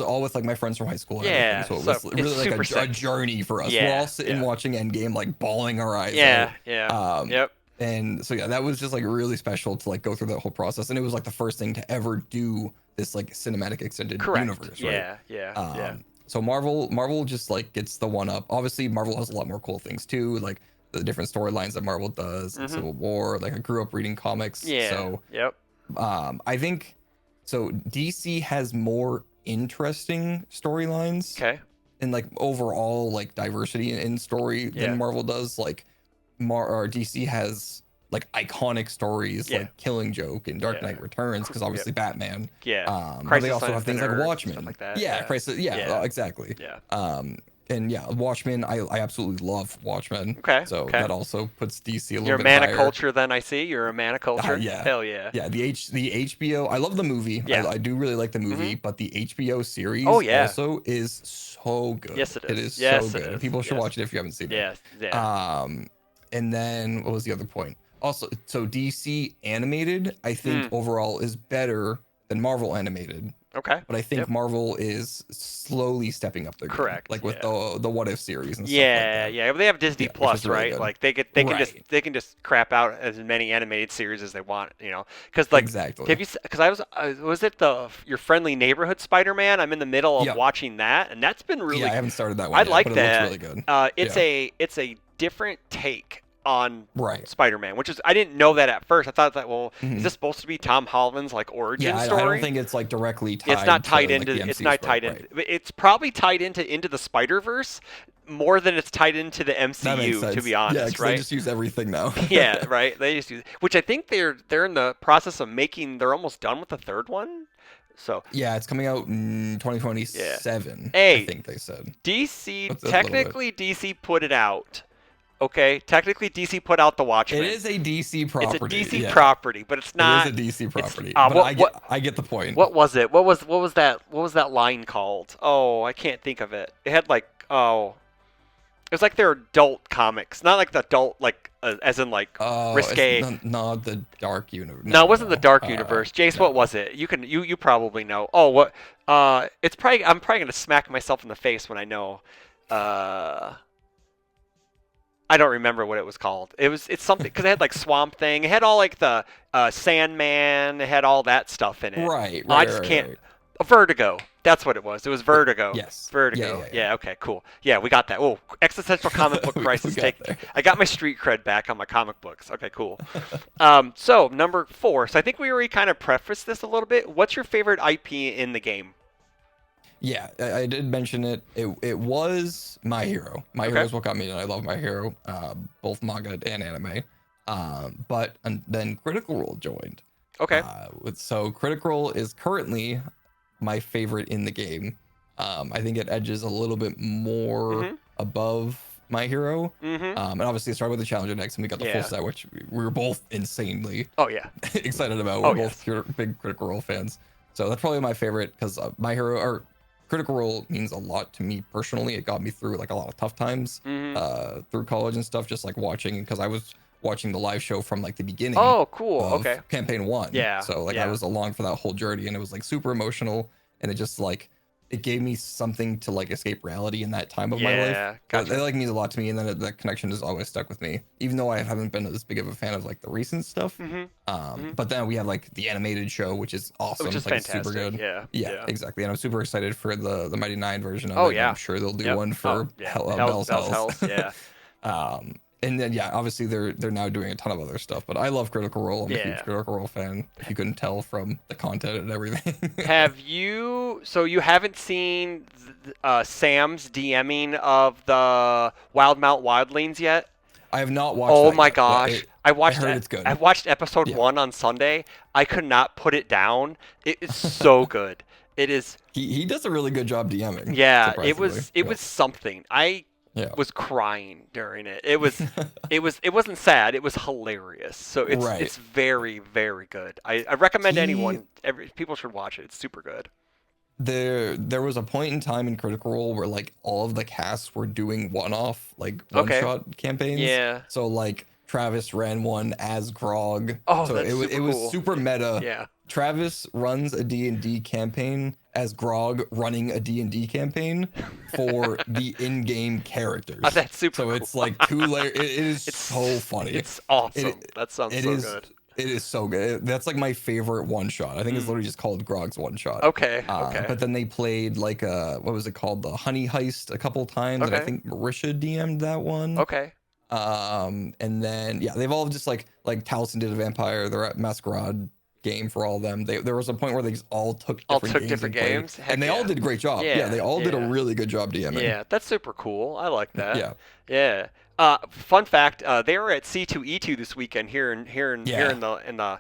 all with like my friends from high school. And everything. So it was really like a journey for us. We're all sitting watching Endgame, like bawling our eyes out. Yep. And so that was just like really special to like go through that whole process, and it was like the first thing to ever do this like cinematic extended universe, right? So Marvel just like gets the one up. Obviously, Marvel has a lot more cool things too, like the different storylines that Marvel does, Civil War. Like I grew up reading comics, so I think so. DC has more interesting storylines, and like overall like diversity in story than Marvel does. Like or DC has like iconic stories like Killing Joke and Dark Knight Returns because obviously Batman. But they also have things like Watchmen. Stuff like that. Crisis. Exactly. And Watchmen. I absolutely love Watchmen. So that also puts DC a little bit higher. You're a man of culture, then I see. You're a man of culture. Hell yeah. Yeah. The HBO. I love the movie. I do really like the movie, but the HBO series also is so good. Yes, it is. It is so good. People should watch it if you haven't seen it. And then what was the other point? Also, so DC animated, I think overall is better than Marvel animated. But I think Marvel is slowly stepping up their game. Like with the What If series and stuff like that. But they have Disney Plus, really right? good. Like they can just crap out as many animated series as they want, Because like have you? Because was it your Friendly Neighborhood Spider-Man? I'm in the middle of watching that, and that's been really. I haven't started that one. I like but that. It looks really good. It's a different take on Spider-Man, which is I didn't know that at first. I thought that is this supposed to be Tom Holland's like origin story? I don't think it's like directly tied. It's not tied into. Like, it's not tied into. It's probably tied into the Spider-Verse more than it's tied into the MCU. To be honest, right? They just use everything now. Right. They just use, which I think they're in the process of making. They're almost done with the third one. So it's coming out in 2027. Hey, I think they said. DC technically DC put it out. Okay, technically DC put out the Watchmen. It is a DC property. It's a DC yeah. property, but it's not. It is a DC property. Uh, but what I get the point. what was it? What was that line called? Oh, I can't think of it. It had like it was like their adult comics, not like the adult as in like risque. It's not the Dark Universe. No, it wasn't the Dark Universe. Jace, no. what was it? You probably know. Oh, what? It's probably I'm probably gonna smack myself in the face when I know. I don't remember what it was called. It's something because it had like Swamp Thing. It had all like the Sandman. It had all that stuff in it. Right. I just can't. Vertigo. That's what it was. It was Vertigo. Yes. Vertigo. Yeah. Okay. Cool. Yeah, we got that. Oh, existential comic book crisis. I got my street cred back on my comic books. Okay. Cool. So number 4. So I think we already kind of prefaced this a little bit. What's your favorite IP in the game? Yeah, I did mention it. It was My Hero. My Hero is what got me, and I love My Hero, both manga and anime. But then Critical Role joined. Okay. So Critical Role is currently my favorite in the game. I think it edges a little bit more above My Hero. And obviously it started with the Challenger next, and we got the full set, which we were both insanely excited about. We're both big Critical Role fans. So that's probably my favorite because My Hero or Critical Role means a lot to me personally. It got me through like a lot of tough times through college and stuff, just like watching, because I was watching the live show from like the beginning. Oh, cool. Of Okay. Campaign 1. Yeah. So like I was along for that whole journey, and it was like super emotional, and it just like it gave me something to like escape reality in that time of my life. Yeah, gotcha. It like means a lot to me, and then that connection has always stuck with me, even though I haven't been as big of a fan of like the recent stuff. But then we have like the animated show, which is awesome, which is like, fantastic. super good. Yeah, Exactly. And I'm super excited for the Mighty Nine version of it. Yeah. I'm sure they'll do one for Bell's Hells. Yeah. And then obviously they're now doing a ton of other stuff, but I love Critical Role. I'm a huge Critical Role fan, if you couldn't tell from the content and everything. So you haven't seen Sam's DMing of the Wildmount Wildlings yet? I have not watched Oh that my yet, gosh. I heard it's good. I watched episode 1 on Sunday. I could not put it down. It is so good. It is. He does a really good job DMing. Yeah, it was something. I was crying during it. It wasn't sad. It was hilarious. So it's very, very good. I recommend people should watch it. It's super good. There was a point in time in Critical Role where like all of the casts were doing one-off like one-shot campaigns. Yeah. So like Travis ran one as Grog. Oh, so that's it was super meta. Yeah. Travis runs a D&D campaign as Grog running a D&D campaign for the in-game characters. Oh, that's super cool. It's like 2 layers. It is so funny. It's awesome. That sounds so good. It is so good. That's like my favorite one-shot. I think it's literally just called Grog's one-shot. Okay. But then they played like what was it called? The Honey Heist a couple times. And I think Marisha DM'd that one. Okay. And then they've all just like Taliesin did a vampire. They're at Masquerade game for all of them. There was a point where they just all took different games and they all did a great job. Yeah, they all did a really good job DMing. Yeah, that's super cool. I like that. Yeah. Fun fact: they were at C2E2 this weekend here in the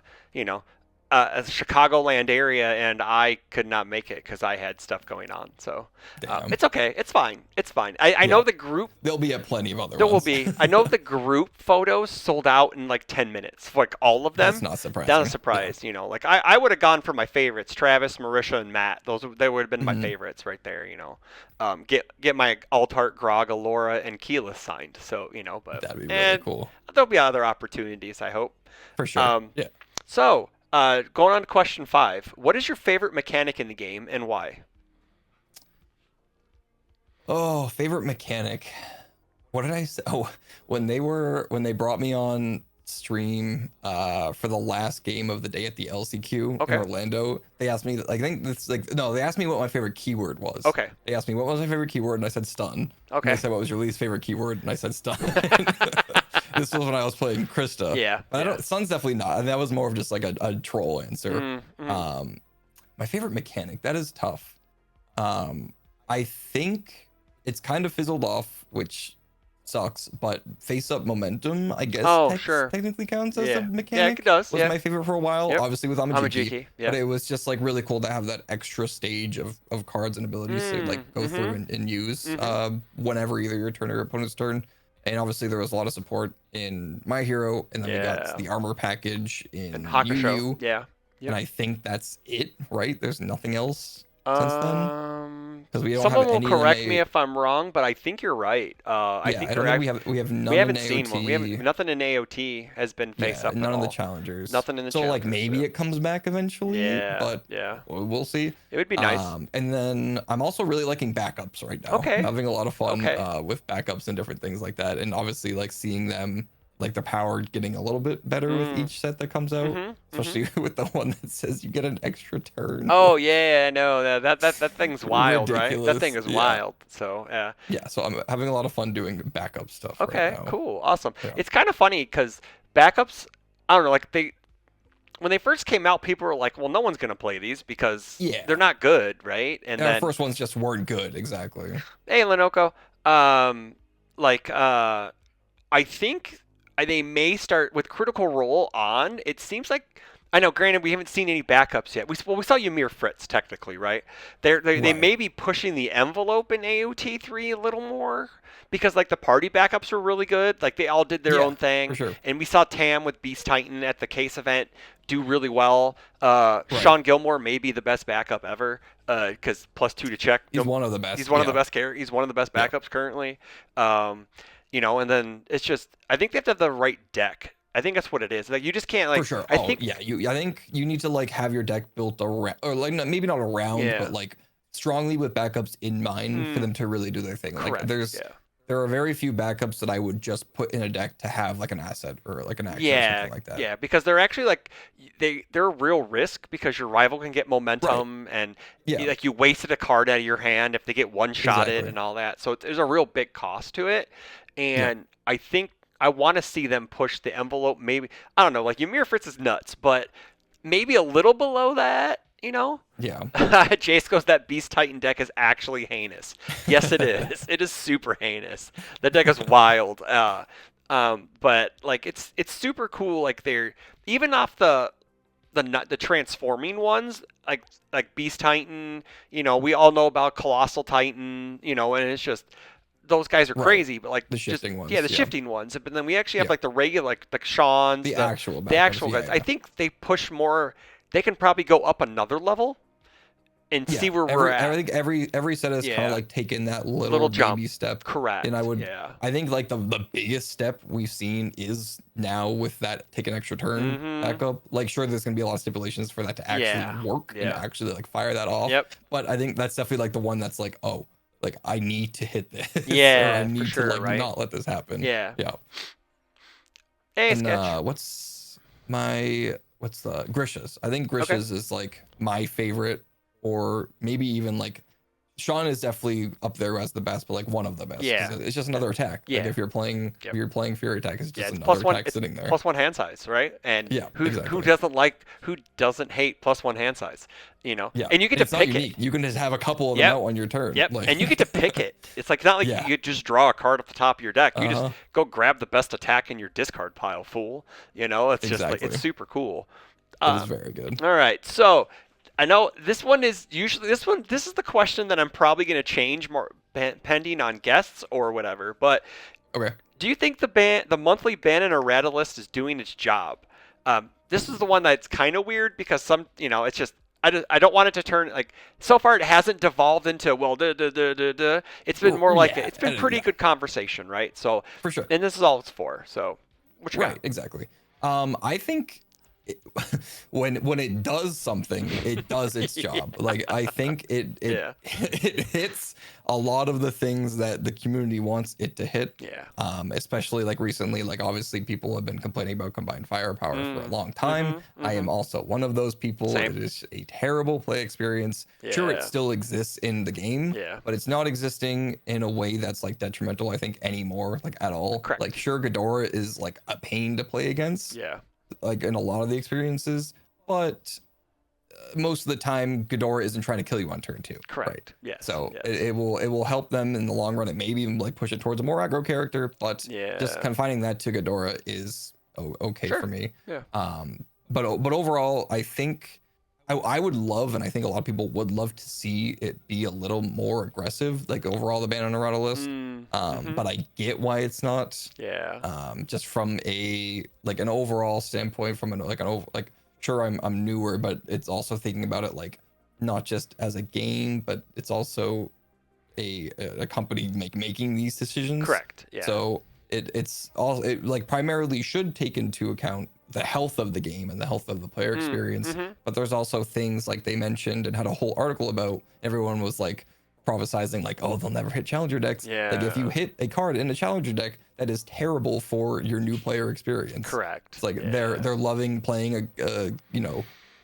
Chicagoland area, and I could not make it because I had stuff going on. So it's okay. It's fine. It's fine. I know the group. There'll be plenty of other ones. There will be. I know the group photos sold out in like 10 minutes. Like all of them. That's not surprising. Not a surprise. Yeah. Like I would have gone for my favorites: Travis, Marisha, and Matt. They would have been my favorites right there. Get my Altart, Grog, Alora, and Keyleth signed. So but that'd be really cool. There'll be other opportunities, I hope. For sure. So. Going on to question 5. What is your favorite mechanic in the game and why? Oh, favorite mechanic. What did I say? Oh, when they brought me on stream for the last game of the day at the LCQ in Orlando, they asked me they asked me what my favorite keyword was. Okay. They asked me what was my favorite keyword, and I said stun. Okay. And they said what was your least favorite keyword, and I said stun. This was when I was playing Krista. Yeah. But stun's definitely not. And that was more of just like a troll answer. My favorite mechanic, that is tough. I think it's kind of fizzled off, which sucks, but face-up momentum, I guess, technically counts as a mechanic. Yeah, it does. Was my favorite for a while, obviously with Amajiki. Yeah. But it was just like really cool to have that extra stage of cards and abilities to like go through and use whenever either your turn or your opponent's turn. And obviously there was a lot of support in My Hero, and then we got the armor package And in Hakusho. UU, Yeah. and Yep. I think that's it, right? There's nothing else since then because we don't have Someone will any of them. correct me if I'm wrong, but I think you're right. I Yeah, think I don't you're think we have we none in haven't seen one. We haven't AOT. nothing in AOT has been face Yeah, up at none of the all. challengers. Nothing in the So like challengers. maybe Yeah. it comes back eventually, Yeah. but Yeah. we'll see. It would be nice. And then I'm also really liking backups right now. I'm Okay. having a lot of fun Okay. with backups and different things like that. And obviously like seeing them like the power getting a little bit better with each set that comes out, especially with the one that says you get an extra turn. Oh yeah, no, that thing's wild, right? That thing Ridiculous. is Yeah. wild. So yeah. Yeah, so I'm having a lot of fun doing backup stuff right Okay, now. cool, awesome. Yeah. It's kind of funny because backups, I don't know, like when they first came out, people were like, well, no one's gonna play these because Yeah. they're not good, right? And then our first ones just weren't good, exactly. hey, Lenoco, um, like I think they may start with Critical Role on. It seems like I know. Granted, we haven't seen any backups yet. We saw Ymir Fritz technically, right? They Right. may be pushing the envelope in AOT 3 a little more because like the party backups were really good. Like they all did their Yeah, own thing, for sure. and we saw Tam with Beast Titan at the case event do really well. Right. Sean Gilmore may be the best backup ever because +2 to check. He's one of the best. He's one of the yeah. best He's one of the best Yeah. backups currently. You know, and then it's just I think they have to have the right deck. I think that's what it is. Like you just can't like. For sure. I think yeah. I think you need to like have your deck built around, or like maybe not around, Yeah. but like strongly with backups in mind for them to really do their thing. Like correct. there are very few backups that I would just put in a deck to have like an asset or like an action or Yeah, something like that. yeah, because they're actually like they're a real risk because your rival can get momentum and Yeah. like you wasted a card out of your hand if they get one shotted Exactly. and all that. So there's a real big cost to it, Yeah. and I think I want to see them push the envelope. Maybe I don't know. Like Ymir Fritz is nuts, but maybe a little below that. You know, Yeah. Jace goes, that Beast Titan deck is actually heinous. Yes, it is. It is super heinous. That deck is wild. But like it's super cool. Like they're even off the transforming ones, like Beast Titan. You know, we all know about Colossal Titan. You know, and it's just those guys are Right. crazy. But like The shifting ones, yeah, the yeah. shifting ones. But then we actually have Yeah. like the regular, like Sean's, The actual the backups, actual yeah, guys. yeah. I think they push more. They can probably go up another level and see where we're at. I think every set has kind Yeah. of like taken that little Little jump. baby step. Correct. And Yeah. I think like the biggest step we've seen is now with that take an extra turn backup. Like sure, there's gonna be a lot of stipulations for that to actually Yeah. work and Yeah. actually like fire that off. Yep. But I think that's definitely like the one that's like, oh, like I need to hit this. Yeah, or I for need sure, to like right? not let this happen. Yeah. Yeah. Hey, And Sketch. what's the Grisha's? I think Grisha's is like my favorite, or maybe even like Sean is definitely up there as the best, but like one of the best. 'cause Yeah. it's just another attack. Yeah. Like if you're playing Fury attack, it's Yeah, just it's another +1. attack It's sitting there. +1 hand size, right? And Yeah, who exactly. who doesn't hate +1 hand size? You know. Yeah, And you get it's to not pick unique. it. You can just have a couple of Yep. them out on your turn. Yep. Like, And you get to pick it. It's like not like Yeah. you just draw a card off the top of your deck. You Uh-huh. just go grab the best attack in your discard pile, fool. You know, it's just like Exactly. it's super cool. it is very good. All right, so I know this one is usually this is the question that I'm probably going to change more pending on guests or whatever. But Okay. do you think the monthly ban and errata list is doing its job? This is the one that's kind of weird because it's just I don't want it to turn like so far it hasn't devolved into well It's been more like yeah, it's been pretty good conversation, right? So For sure. and this is all it's for. So what you Right, got? exactly. I think when it does something, it does its job. Like I think it Yeah. it hits a lot of the things that the community wants it to hit. Yeah. Especially like recently, like obviously people have been complaining about combined firepower for a long time. I am also one of those people. Same. It is a terrible play experience. Sure, Yeah. it still exists in the game, Yeah. but it's not existing in a way that's like detrimental, I think, anymore, like at all. Correct. Like sure, Ghidorah is like a pain to play against Yeah. like in a lot of the experiences, but most of the time Ghidorah isn't trying to kill you on turn 2. Correct. Right? Yes. So yes. it will help them in the long run. It maybe even like push it towards a more aggro character, but Yeah. just confining that to Ghidorah is okay Sure. for me. Yeah. But overall, I think I would love, and I think a lot of people would love to see it be a little more aggressive, like overall the ban on errata list. But I get why it's not. Yeah. Just from an overall standpoint, from sure I'm newer, but it's also thinking about it like not just as a game, but it's also a company making these decisions. Correct. Yeah. So it's all like primarily should take into account the health of the game and the health of the player experience. But there's also things like they mentioned and had a whole article about. Everyone was like prophesizing like, oh, they'll never hit challenger decks. Yeah. Like if you hit a card in a challenger deck, that is terrible for your new player experience. Correct. It's like they're loving playing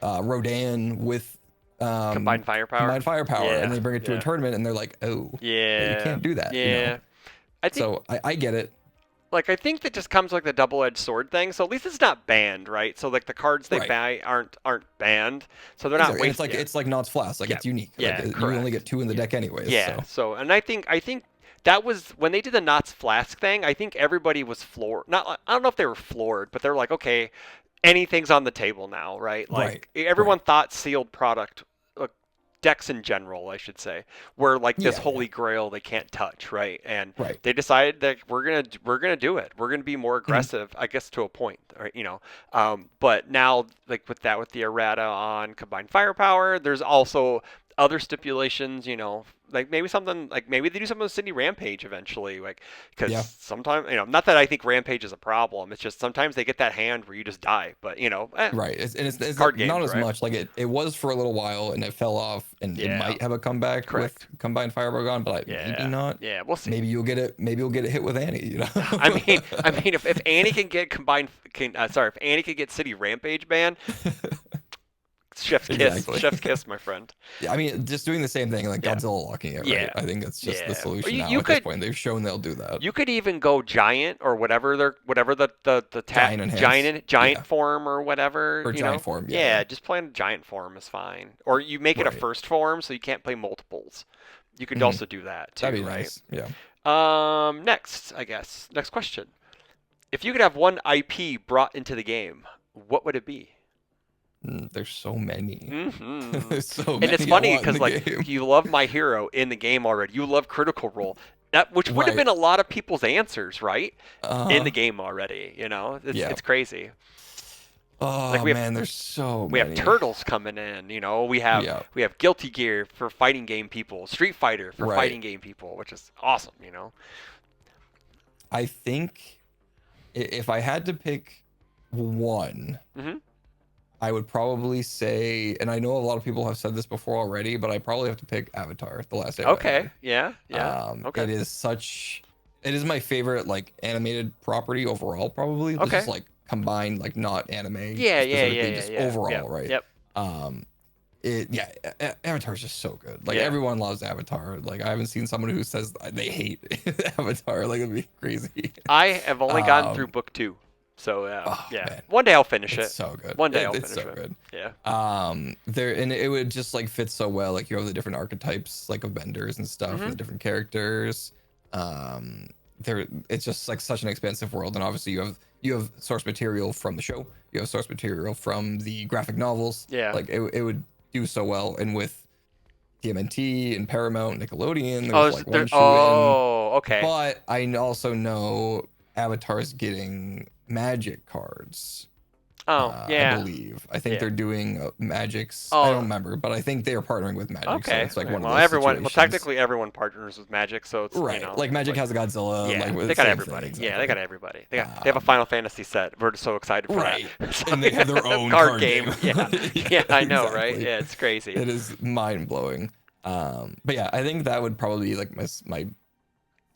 Rodan with combined firepower, and they bring it to a tournament and they're like, oh, you can't do that. I think, so I get it. Like, I think that just comes like the double-edged sword thing. So at least it's not banned, right? So like the cards they buy aren't banned, so they're not wasted. It's like Knott's Flask, like it's unique. Yeah, like, you only get 2 in the deck anyways. Yeah. So and I think that was when they did the Knott's Flask thing. I think everybody was floored. I don't know if they were floored, but they're like, okay, anything's on the table now, right? Like everyone thought sealed product. Decks in general, I should say, were like this holy grail they can't touch, right? And they decided that we're gonna do it. We're gonna be more aggressive, I guess, to a point, right? But now, like with the errata on combined firepower, there's also other stipulations, like maybe they do something with City Rampage eventually, like because sometimes, not that I think Rampage is a problem. It's just sometimes they get that hand where you just die, but it's card not games, as much. Like it was for a little while and it fell off, and it might have a comeback with combined fireball gone, but maybe not. Yeah, we'll see. Maybe you'll get it. Maybe you'll get it hit with Annie. I mean, if Annie can get if Annie can get City Rampage banned. Chef's kiss, my friend. Yeah, I mean, just doing the same thing, like Godzilla locking it, right? I think that's just the solution now at this point. They've shown they'll do that. You could even go giant or whatever the giant form or whatever. Or giant form, yeah. Just playing a giant form is fine. Or you make it a first form so you can't play multiples. You could also do that too, That'd be right? Nice. Yeah. Next question. If you could have one IP brought into the game, what would it be? There's so many. There's so and many. It's funny because you love My Hero in the game already. You love Critical Role, which would have been a lot of people's answers, right? In the game already. It's crazy. Oh man, there's so many. We have Turtles coming in. We have Guilty Gear for fighting game people, Street Fighter for fighting game people, which is awesome. I think if I had to pick one. I would probably say, and I know a lot of people have said this before already, but I probably have to pick Avatar: The Last Airbender. Okay. Yeah. Okay. It is my favorite like animated property overall, probably. Okay. Just like combined, like not anime. Yeah. Overall, right? Yep. Avatar is just so good. Like everyone loves Avatar. Like I haven't seen someone who says they hate Avatar. Like it'd be crazy. I have only gotten through book 2. So man. One day I'll finish it. It's so good. One day I'll finish it. It's so it. good. Yeah. It would just like fit so well. Like you have the different archetypes like of benders and stuff, and the different characters. It's just like such an expansive world, and obviously you have source material from the show. You have source material from the graphic novels. Yeah. Like it would do so well, and with TMNT and Paramount, Nickelodeon. Okay. But I also know Avatar's getting Magic cards. I believe. I think they're doing Magic's. I don't remember, but I think they are partnering with Magic. Okay. So it's like one of those situations. Technically everyone partners with Magic, so it's like Magic has a Godzilla. Yeah, like, they got everybody. Exactly. Yeah, they got everybody. They have a Final Fantasy set. We're so excited for that. So and they have their own card game. Yeah, I know, right? Yeah, it's crazy. It is mind blowing. But yeah, I think that would probably be like my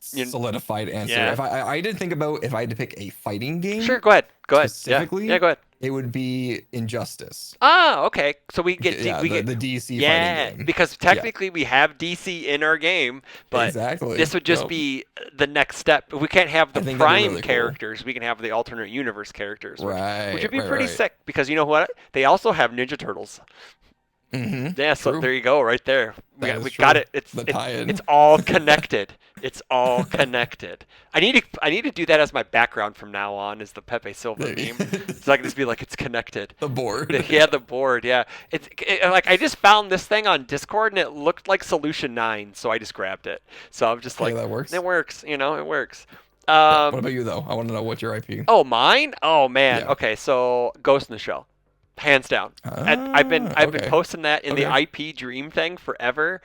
solidified answer. Yeah. If I did think about if I had to pick a fighting game. Sure, go ahead. Specifically, yeah, go ahead. It would be Injustice. Okay. So we get the DC fighting game. Because technically we have DC in our game, but this would just be the next step. We can't have the prime really characters. Cool. We can have the alternate universe characters, which would be pretty sick. Because you know what? They also have Ninja Turtles. Yeah, so there you go, right there. We got it. It's all connected. It's all connected. I need to do that as my background from now on. Is the Pepe Silva meme? So I can just be like, it's connected. The board. Yeah, the board. Yeah, like I just found this thing on Discord and it looked like Solution 9, so I just grabbed it. So I'm just Hey, like, that works. it works. You know, it works. Yeah. What about you though? I want to know what's your IP. Oh, mine? Oh man. Yeah. Okay, so Ghost in the Shell, hands down. I've been Okay. posting that in the Okay. IP Dream thing forever.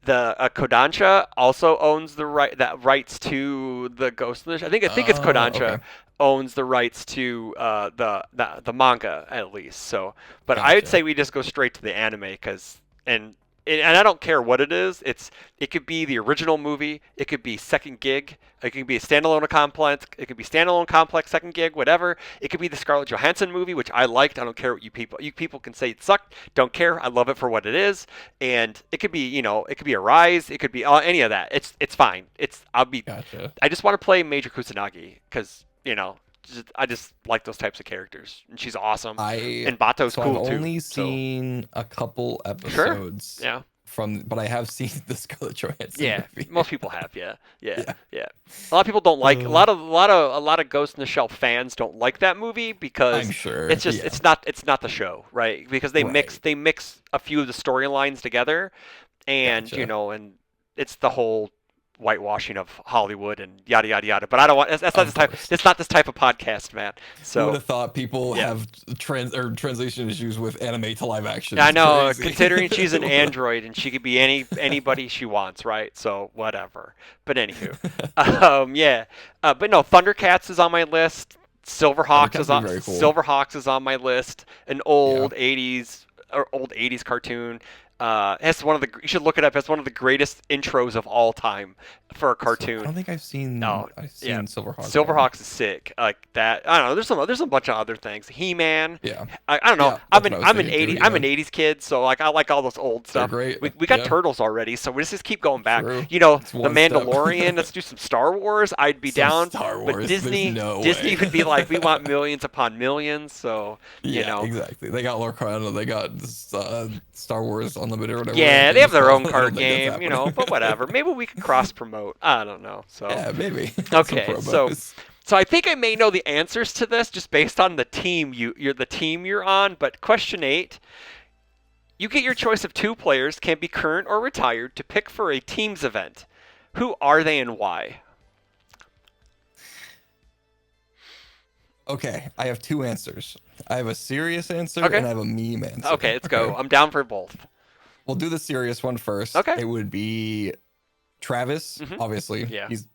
The Kodansha also owns the rights to the Ghost in the Shell. I think it's Okay. Kodansha owns the rights to the manga at least. So, but I would Gotcha. say we just go straight to the anime and I don't care what it is. It could be the original movie. It could be second gig. It could be a standalone complex. It could be standalone complex second gig, whatever. It could be the Scarlett Johansson movie, which I liked. I don't care what you people can say it sucked. Don't care. I love it for what it is. And it could be it could be a Rise. It could be any of that. It's fine. Gotcha. I just want to play Major Kusanagi because I just like those types of characters, and she's awesome. And Bato's So cool I've too. only So seen a couple sure, episodes yeah. but I have seen the Scarlett Johansson Yeah, movie. most people have. Yeah, yeah, Yeah. yeah. A lot of people don't like a lot of Ghost in the Shell fans don't like that movie because I'm sure. it's just Yeah. it's not the show, right? Because Right. they mix a few of the storylines together, and Gotcha. and it's the whole whitewashing of Hollywood and yada yada yada. But I don't want that's not Of this type. course. It's not this type of podcast, man. Who would So have thought people yeah. have translation issues with anime to live action? I It's know, crazy. considering she's an android and she could be anybody she wants, right? So whatever. But anywho, yeah. But no, Thundercats is on my list. Thundercats would be very cool. Silverhawks is on my list. An Yeah. old 80s cartoon. Has one of the you should look it up. It's one of the greatest intros of all time for a I cartoon. don't think I've seen. No, I've yeah. seen Silverhawks. Silverhawks is sick. Like that. I don't know. There's a bunch of other things. He-Man. Yeah. I don't know. Yeah, that's what I was I'm an thinking too, 80 I'm yeah. an 80s kid, so like I like all those old They're stuff. great. We got Yeah. Turtles already, so we just keep going back. True. You know, It's The one step. Mandalorian. Let's do some Star Wars. I'd be Some down. Star But Wars, Disney there's no Disney way. would be like, we want millions upon millions. So Yeah, exactly. They got Lorcana, they got Star Wars Unlimited or whatever. yeah, they have their own I don't card think that's game, happening. but whatever. Maybe we could cross promote. I don't know. So Yeah, maybe. okay, Some so promos. so I think I may know the answers to this just based on the team you're on. But question 8: you get your choice of 2 players, can be current or retired, to pick for a team's event. Who are they and why? Okay, I have 2 answers. I have a serious answer Okay. and I have a meme answer. Okay, let's go. I'm down for both. We'll do the serious one first. Okay. It would be Travis, obviously. Yeah. He's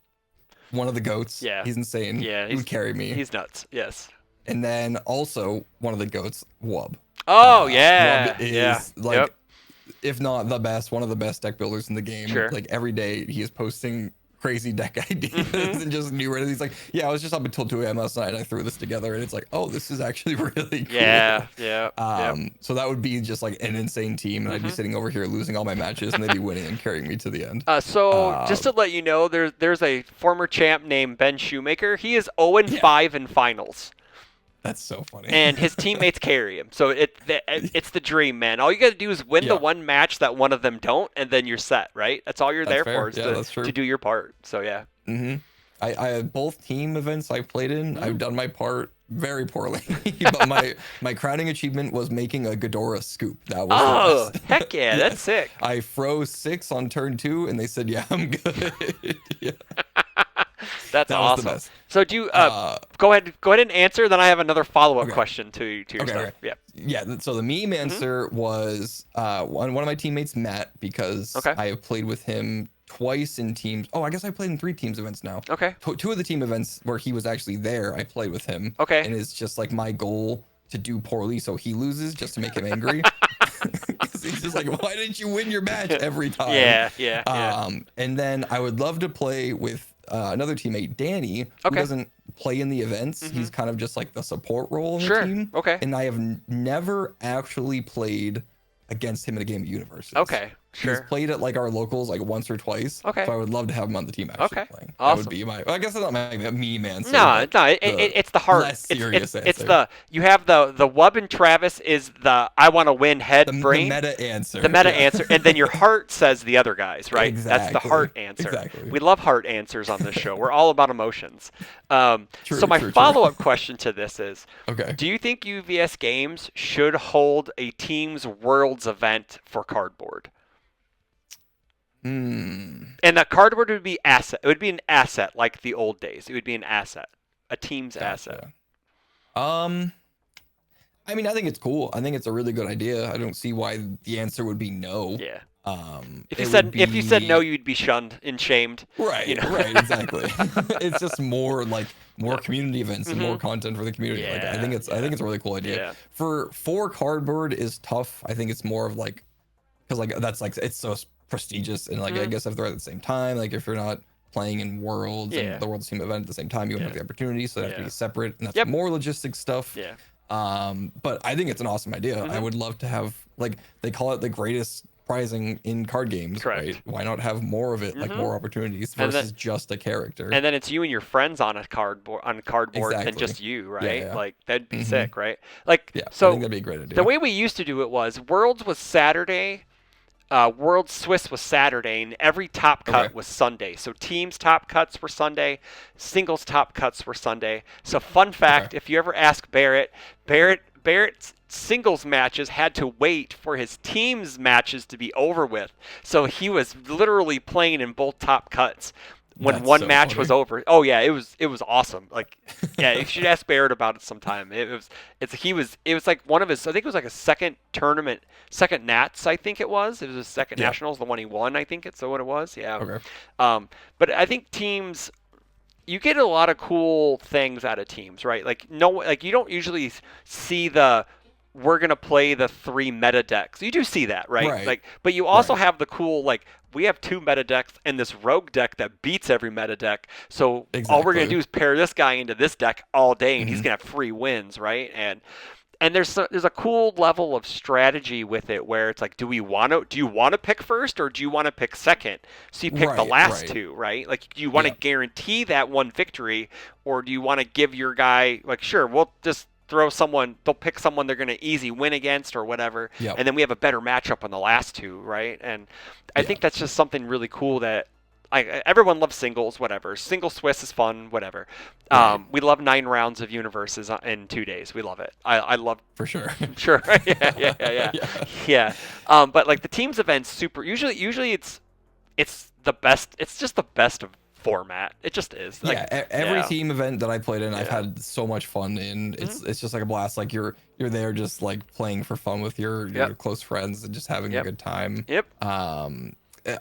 one of the goats. Yeah. He's insane. Yeah, He would carry me. He's nuts. Yes. And then also one of the goats, Wub. Oh yeah. Wub is Yeah. like, Yep. if not the best, one of the best deck builders in the game. Sure. Like every day he is posting crazy deck ideas and just new rid. He's like, yeah, I was just up until 2 a.m. last night. I threw this together and it's like, oh, this is actually really cool. Yeah. Yeah. Yep. So that would be just like an insane team, and I'd be sitting over here losing all my matches, and they'd be winning and carrying me to the end. So just to let you know, there's a former champ named Ben Shoemaker. He is 0-5 in finals, That's so funny. and his teammates carry him. So it's the dream, man. All you got to do is win the Yeah. one match that one of them don't, and then you're set, right? That's all you're That's there fair. for, is Yeah, that's true. to do your part. So yeah. I have both team events I've played in. Mm-hmm. I've done my part very poorly, but my crowning achievement was making a Ghidorah scoop. That was Oh, the best. heck yeah, that's sick. I froze 6 on turn 2, and they said, "Yeah, I'm good." Yeah. That's That was awesome. the best. So do you, go ahead and answer. Then I have another follow-up Okay. question to your Okay, stuff. okay. Yeah. Yeah, so the meme answer was one of my teammates, Matt, because Okay. I have played with him twice in teams. Oh, I guess I played in 3 teams events now. Okay. 2 of the team events where he was actually there, I played with him. Okay. And it's just like my goal to do poorly so he loses, just to make him angry. 'Cause he's just like, why didn't you win your match every time? Yeah. And then I would love to play with another teammate, Danny, who Okay. doesn't play in the events. He's kind of just like the support role in Sure. the team. Okay. And I have never actually played against him in a game of UniVersus. Okay. He's played at like our locals like once or twice. Okay. So I would love to have him on the team actually playing. Awesome. That would be my. Well, I guess that's not my meme answer. No, it's the heart. Less serious answer. It's the you have the Wub and Travis is the I want to win head brain. The meta answer. The meta answer, and then your heart says the other guys, right? Exactly. That's the heart answer. Exactly. We love heart answers on this show. We're all about emotions. So my follow-up question to this is: okay. Do you think UVS Games should hold a Teams Worlds event for cardboard? And that cardboard would be asset. It would be an asset like the old days. It would be an asset, a team's asset. I mean, I think it's cool. I think it's a really good idea. I don't see why the answer would be no. Yeah. If you said no, you'd be shunned and shamed. Right. You know? Right. Exactly. It's just more community events and more content for the community. Yeah, like I think it's a really cool idea. Yeah. For cardboard is tough. I think it's more of like because like that's like it's so prestigious and like I guess if they're at the same time, like if you're not playing in Worlds and the Worlds team event at the same time, you won't have the opportunity, so they have to be separate, and that's more logistics stuff. Yeah. But I think it's an awesome idea. I would love to have like they call it the greatest prizing in card games. Correct. Right? Why not have more of it, like more opportunities versus just a character? And then it's you and your friends on a cardboard Exactly. than just you, right? Yeah. Like that'd be sick, right? Like so I think that'd be a great idea. The way we used to do it was Worlds was Saturday. World Swiss was Saturday, and every top cut was Sunday. So teams top cuts were Sunday, singles top cuts were Sunday. So fun fact, if you ever ask Barrett's singles matches had to wait for his team's matches to be over with. So he was literally playing in both top cuts when one match was over. Oh yeah, it was awesome. Like yeah, you should ask Barrett about it sometime. It was like one of his, I think it was like a second tournament, second Nats, I think it was. It was his second Nationals, the one he won, I think it's what it was. Yeah. Okay. But I think teams, you get a lot of cool things out of teams, right? Like you don't usually see we're gonna play the 3 meta decks. You do see that, right? Like, but you also have the cool like we have 2 meta decks and this rogue deck that beats every meta deck. So all we're gonna do is pair this guy into this deck all day, and he's gonna have free wins, right? And there's a cool level of strategy with it where it's like, do you want to pick first or do you want to pick second? So you pick the last 2, right? Like, do you want to guarantee that one victory, or do you want to give your guy like, sure, we'll just they'll pick someone they're going to easy win against or whatever, and then we have a better matchup on the last 2, right? And I think that's just something really cool that everyone loves singles, whatever. Single Swiss is fun, whatever. We love 9 rounds of UniVersus in 2 days. We love it. I love for sure. Sure. Yeah. But like the teams events, super. Usually it's the best. It's just the best of format. It just is. Like, every team event that I played in, I've had so much fun in. It's just like a blast. Like you're there just like playing for fun with your close friends and just having a good time.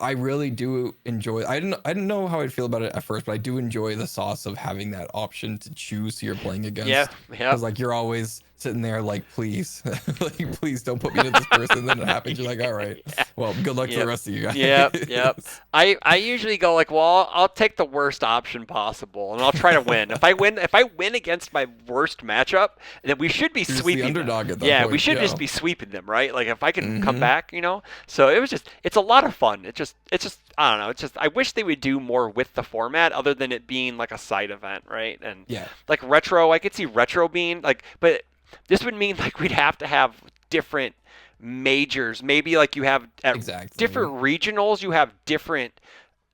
I really do enjoy. I didn't know how I'd feel about it at first, but I do enjoy the sauce of having that option to choose who you're playing against. Because like you're always sitting there like, please, like please don't put me to this person. Then it happens. You're like, all right, well, good luck to the rest of you guys. Yep. I usually go like, well, I'll take the worst option possible, and I'll try to win. If I win against my worst matchup, then we should be sweeping the underdog them. At that point, we should just be sweeping them, right? Like if I can come back, So it's a lot of fun. It's just I don't know. It's just I wish they would do more with the format other than it being like a side event, right? And like retro, I could see retro being like, but this would mean like we'd have to have different majors. Maybe like you have at different regionals, you have different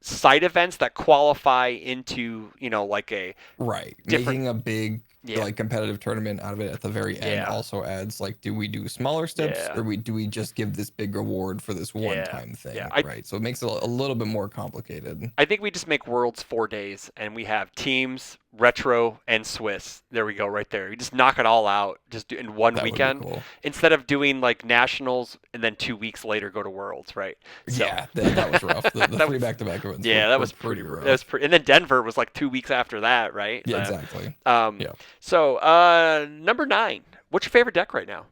side events that qualify into like a making a big like competitive tournament out of it at the very end also adds like, do we do smaller steps or do we just give this big reward for this one-time thing, right? So it makes it a little bit more complicated. I think we just make Worlds 4 days and we have teams, retro, and Swiss. There we go, right there. You just knock it all out just in one weekend instead of doing like nationals and then 2 weeks later go to Worlds, right? So, that was rough. The 3 back-to-back events. That was pretty rough. That was and then Denver was like 2 weeks after that, right? Yeah, exactly. So number 9. What's your favorite deck right now?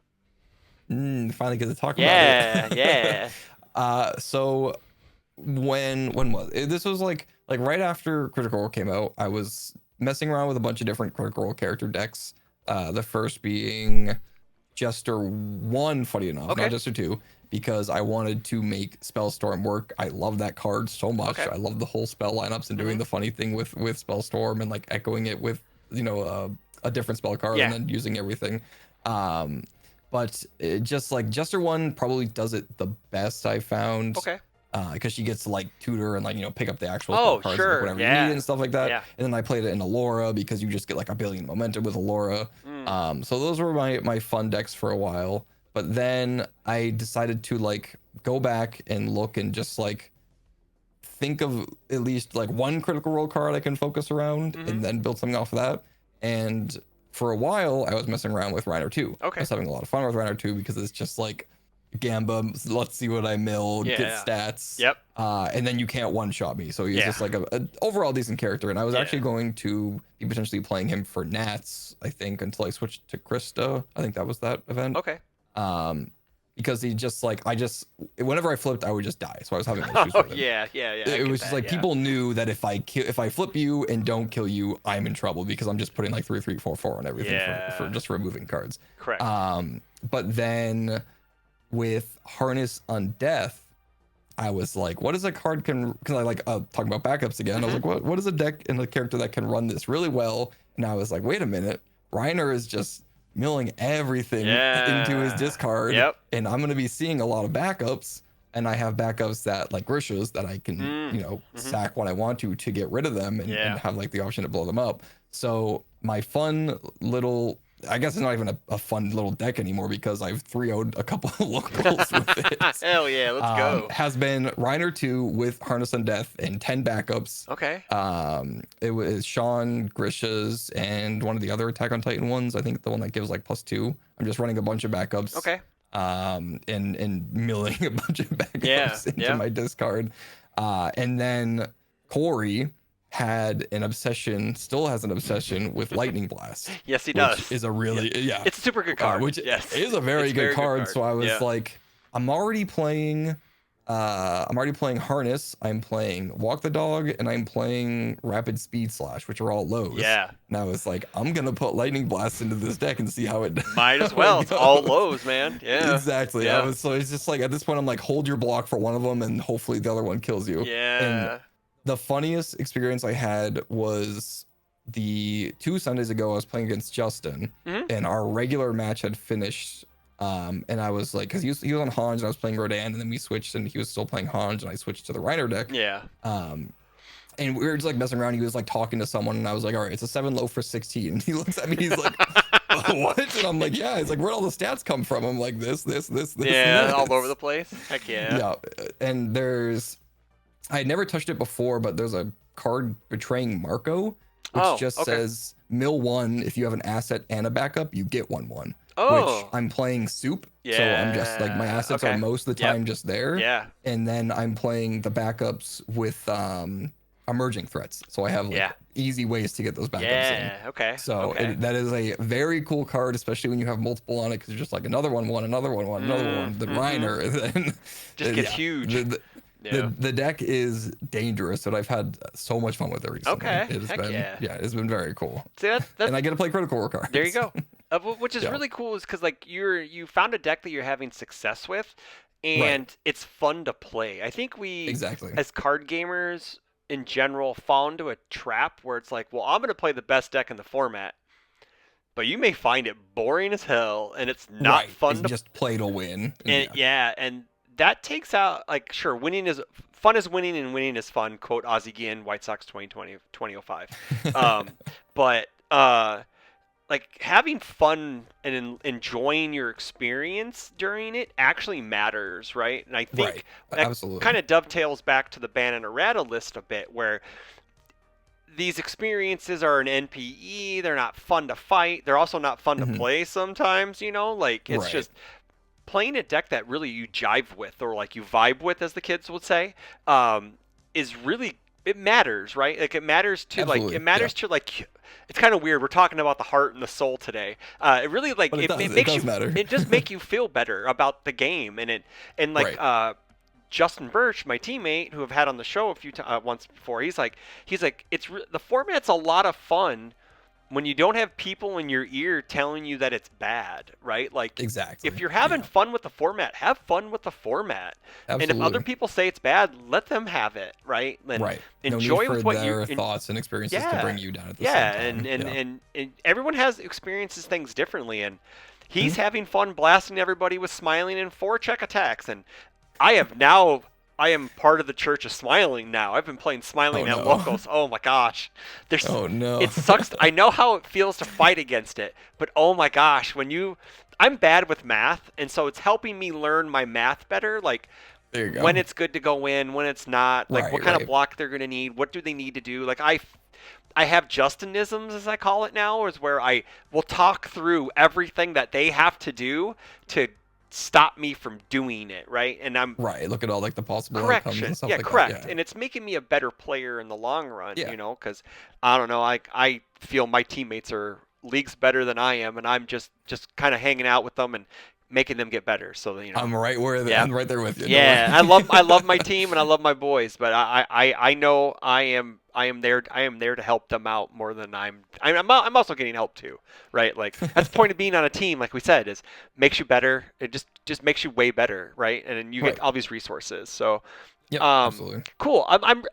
Finally get to talk about it. So when was it? This was like right after Critical Role came out. I was messing around with a bunch of different Critical Role character decks. The first being Jester 1, funny enough, not Jester 2. because I wanted to make Spellstorm work. I love that card so much. Okay. I love the whole spell lineups and doing the funny thing with Spellstorm and like echoing it with a different spell card Yeah. and then using everything. But it just like Jester 1 probably does it the best I found. Okay. Because she gets to like tutor and like pick up the actual Oh, spell cards sure. and whatever Yeah. you need and stuff like that. Yeah. And then I played it in Allura because you just get like a billion momentum with Allura. So those were my fun decks for a while. But then I decided to like go back and look and just like think of at least like one Critical Role card I can focus around and then build something off of that. And for a while, I was messing around with Reiner 2. Okay. I was having a lot of fun with Reiner 2 because it's just like Gamba, let's see what I mill, get stats. Yep. And then you can't one-shot me. So he's just like a overall decent character. And I was actually going to be potentially playing him for Nats, I think, until I switched to Krista. I think that was that event. Okay. Because he just like, whenever I flipped, I would just die. So I was having issues with him. Yeah. It was just like people knew that if I flip you and don't kill you, I'm in trouble because I'm just putting like 3/3/4/4 and everything for just removing cards. Correct. But then with Harness on Death, I was like, what is a card can? Because I like talking about backups again. I was like, what is a deck and a character that can run this really well? And I was like, wait a minute, Reiner is just milling everything into his discard, and I'm gonna be seeing a lot of backups. And I have backups that like Grisha's that I can sack when I want to get rid of them and have like the option to blow them up. So my fun little, I guess it's not even a fun little deck anymore because I've 3-0'd a couple of locals with it. Hell yeah, let's go. Has been Reiner 2 with Harness on Death and 10 backups. Okay. It was Sean, Grisha's, and one of the other Attack on Titan ones. I think the one that gives like +2. I'm just running a bunch of backups. Okay. And milling a bunch of backups into my discard. And then Corey had an obsession, still has an obsession with Lightning Blast. Yes, he does. Which is a really, it's a super good card. Which is a very good card. So I was like, I'm already playing Harness, I'm playing Walk the Dog, and I'm playing Rapid Speed Slash, which are all lows. Yeah. And I was like, I'm gonna put Lightning Blast into this deck and see how it might as well. It's all lows, man. Yeah. Exactly. Yeah. So it's just like at this point I'm like, hold your block for one of them and hopefully the other one kills you. Yeah. And the funniest experience I had was the 2 Sundays ago. I was playing against Justin, and our regular match had finished. And I was like, because he was on Hans and I was playing Rodan, and then we switched, and he was still playing Hans, and I switched to the Reiner deck. Yeah. And we were just like messing around. He was like talking to someone, and I was like, all right, it's a 7 low for 16. And he looks at me, he's like, what? And I'm like, yeah. He's like, where'd all the stats come from? I'm like, this. Yeah, all over the place. Heck yeah. Yeah. And I had never touched it before, but there's a card betraying Marco, which says mill 1. If you have an asset and a backup, you get 1/1. Which I'm playing soup. Yeah. So I'm just like, my assets are most of the time just there. Yeah. And then I'm playing the backups with emerging threats. So I have like easy ways to get those backups in. Yeah. Okay. So that is a very cool card, especially when you have multiple on it, because you're just like another one, another one, the Reiner, and then just gets huge. The deck is dangerous, and I've had so much fun with it recently. Okay. It's been very cool. See, that's and I get to play Critical Role cards. There you go. Which is really cool, is because like you found a deck that you're having success with, and it's fun to play. I think we as card gamers in general fall into a trap where it's like, well, I'm gonna play the best deck in the format, but you may find it boring as hell, and it's not fun to just play to win. And and that takes out, like, sure, winning is fun is winning and winning is fun, quote Ozzie Guillen, White Sox 2005. But like having fun and enjoying your experience during it actually matters, right? And I think that kind of dovetails back to the ban and errata list a bit, where these experiences are an NPE. They're not fun to fight. They're also not fun to play sometimes, like it's just playing a deck that really you jive with, or like you vibe with, as the kids would say, is really, it matters, right? Like it matters to to like, it's kind of weird. We're talking about the heart and the soul today. It really like it makes you matter. It does make you feel better about the game, and Justin Birch, my teammate, who I've had on the show a few once before, he's like, the format's a lot of fun when you don't have people in your ear telling you that it's bad, right? Like, Exactly. if you're having Yeah. fun with the format, have fun with the format. And if other Absolutely. people say it's bad, let them have it, right? And Right. No need enjoy for with what you their thoughts and experiences to yeah. bring you down at the same Yeah, time. Yeah. and everyone has experiences things differently, and he's Mhm. having fun blasting everybody with smiling and forecheck attacks, and I am part of the church of smiling now. I've been playing Oh smiling at no. locals. Oh my gosh. There's Oh no. it sucks. I know how it feels to fight against it, but oh my gosh, I'm bad with math, and so it's helping me learn my math better, like There you when go. it's good to go in, when it's not, like what Right, kind of right. block they're going to need, what do they need to do. Like I have Justinisms, as I call it now, is where I will talk through everything that they have to do to stop me from doing it, right? And I'm Right. Look at all like the possible outcomes correction, and stuff yeah, like that. correct, Yeah. and it's making me a better player in the long run, Yeah. because I don't know, I feel my teammates are leagues better than I am, and I'm just kind of hanging out with them and making them get better. So yeah, I'm right there with you. Don't yeah, worry. I love my team and I love my boys, but I know I am there to help them out more than I'm also getting help too, right? Like that's the point of being on a team, like we said, is makes you better. It just makes you way better, right? And then you get Right. all these resources. So Yep. Absolutely. cool. I'm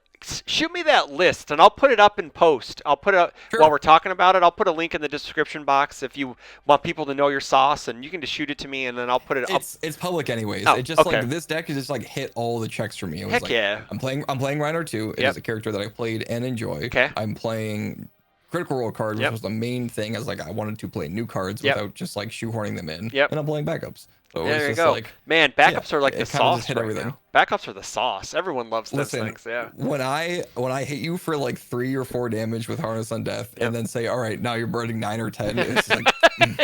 shoot me that list and I'll put it up in post. I'll put it up while Sure. we're talking about it. I'll put a link in the description box if you want people to know your sauce, and you can just shoot it to me and then I'll put it up. It's public anyways. Oh, It just okay. like this deck is just like hit all the checks for me. It was Heck like yeah. I'm playing Reiner 2. It Yep. is a character that I played and enjoy. Okay. I'm playing Critical Role card, which Yep. was the main thing. As like I wanted to play new cards Yep. without just like shoehorning them in. Yep. And I'm playing backups. So it was There you just go. like Man, yeah, backups are like the it kind of just sauce hit right everything. now. Backups are the sauce. Everyone loves those Listen, things. Yeah. when I hit you for like 3 or 4 damage with Harness on Death, Yep. and then say, all right, now you're burning 9 or 10, it's like,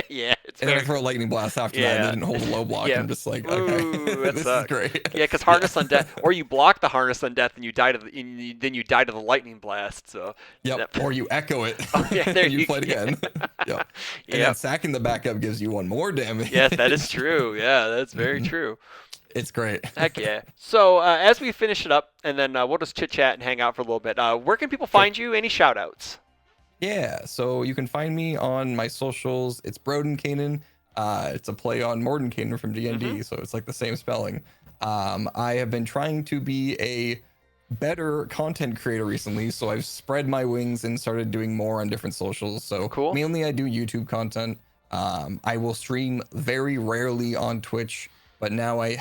Yeah, it's and then I very. throw a lightning blast after that, and Yeah. they didn't hold a low block. Yeah. I'm just like, Ooh, okay, that this sucks. is great. Yeah, because harness on death, or you block the harness on death and you die to the, then you die to the lightning blast. So. Yep. Or you echo it. Oh, yeah, there and you you play it again. Yep. And Yeah. then sacking the backup gives you 1 more damage. Yes, that is true. Yeah, that's very true. It's great. Heck yeah. So as we finish it up, and then we'll just chit chat and hang out for a little bit. Where can people find you? Any shout outs? Yeah, so you can find me on my socials. It's BrodenKainen. It's a play on Mordenkainen from D&D, so it's like the same spelling. I have been trying to be a better content creator recently, so I've spread my wings and started doing more on different socials. So Cool. mainly I do YouTube content. I will stream very rarely on Twitch, but now I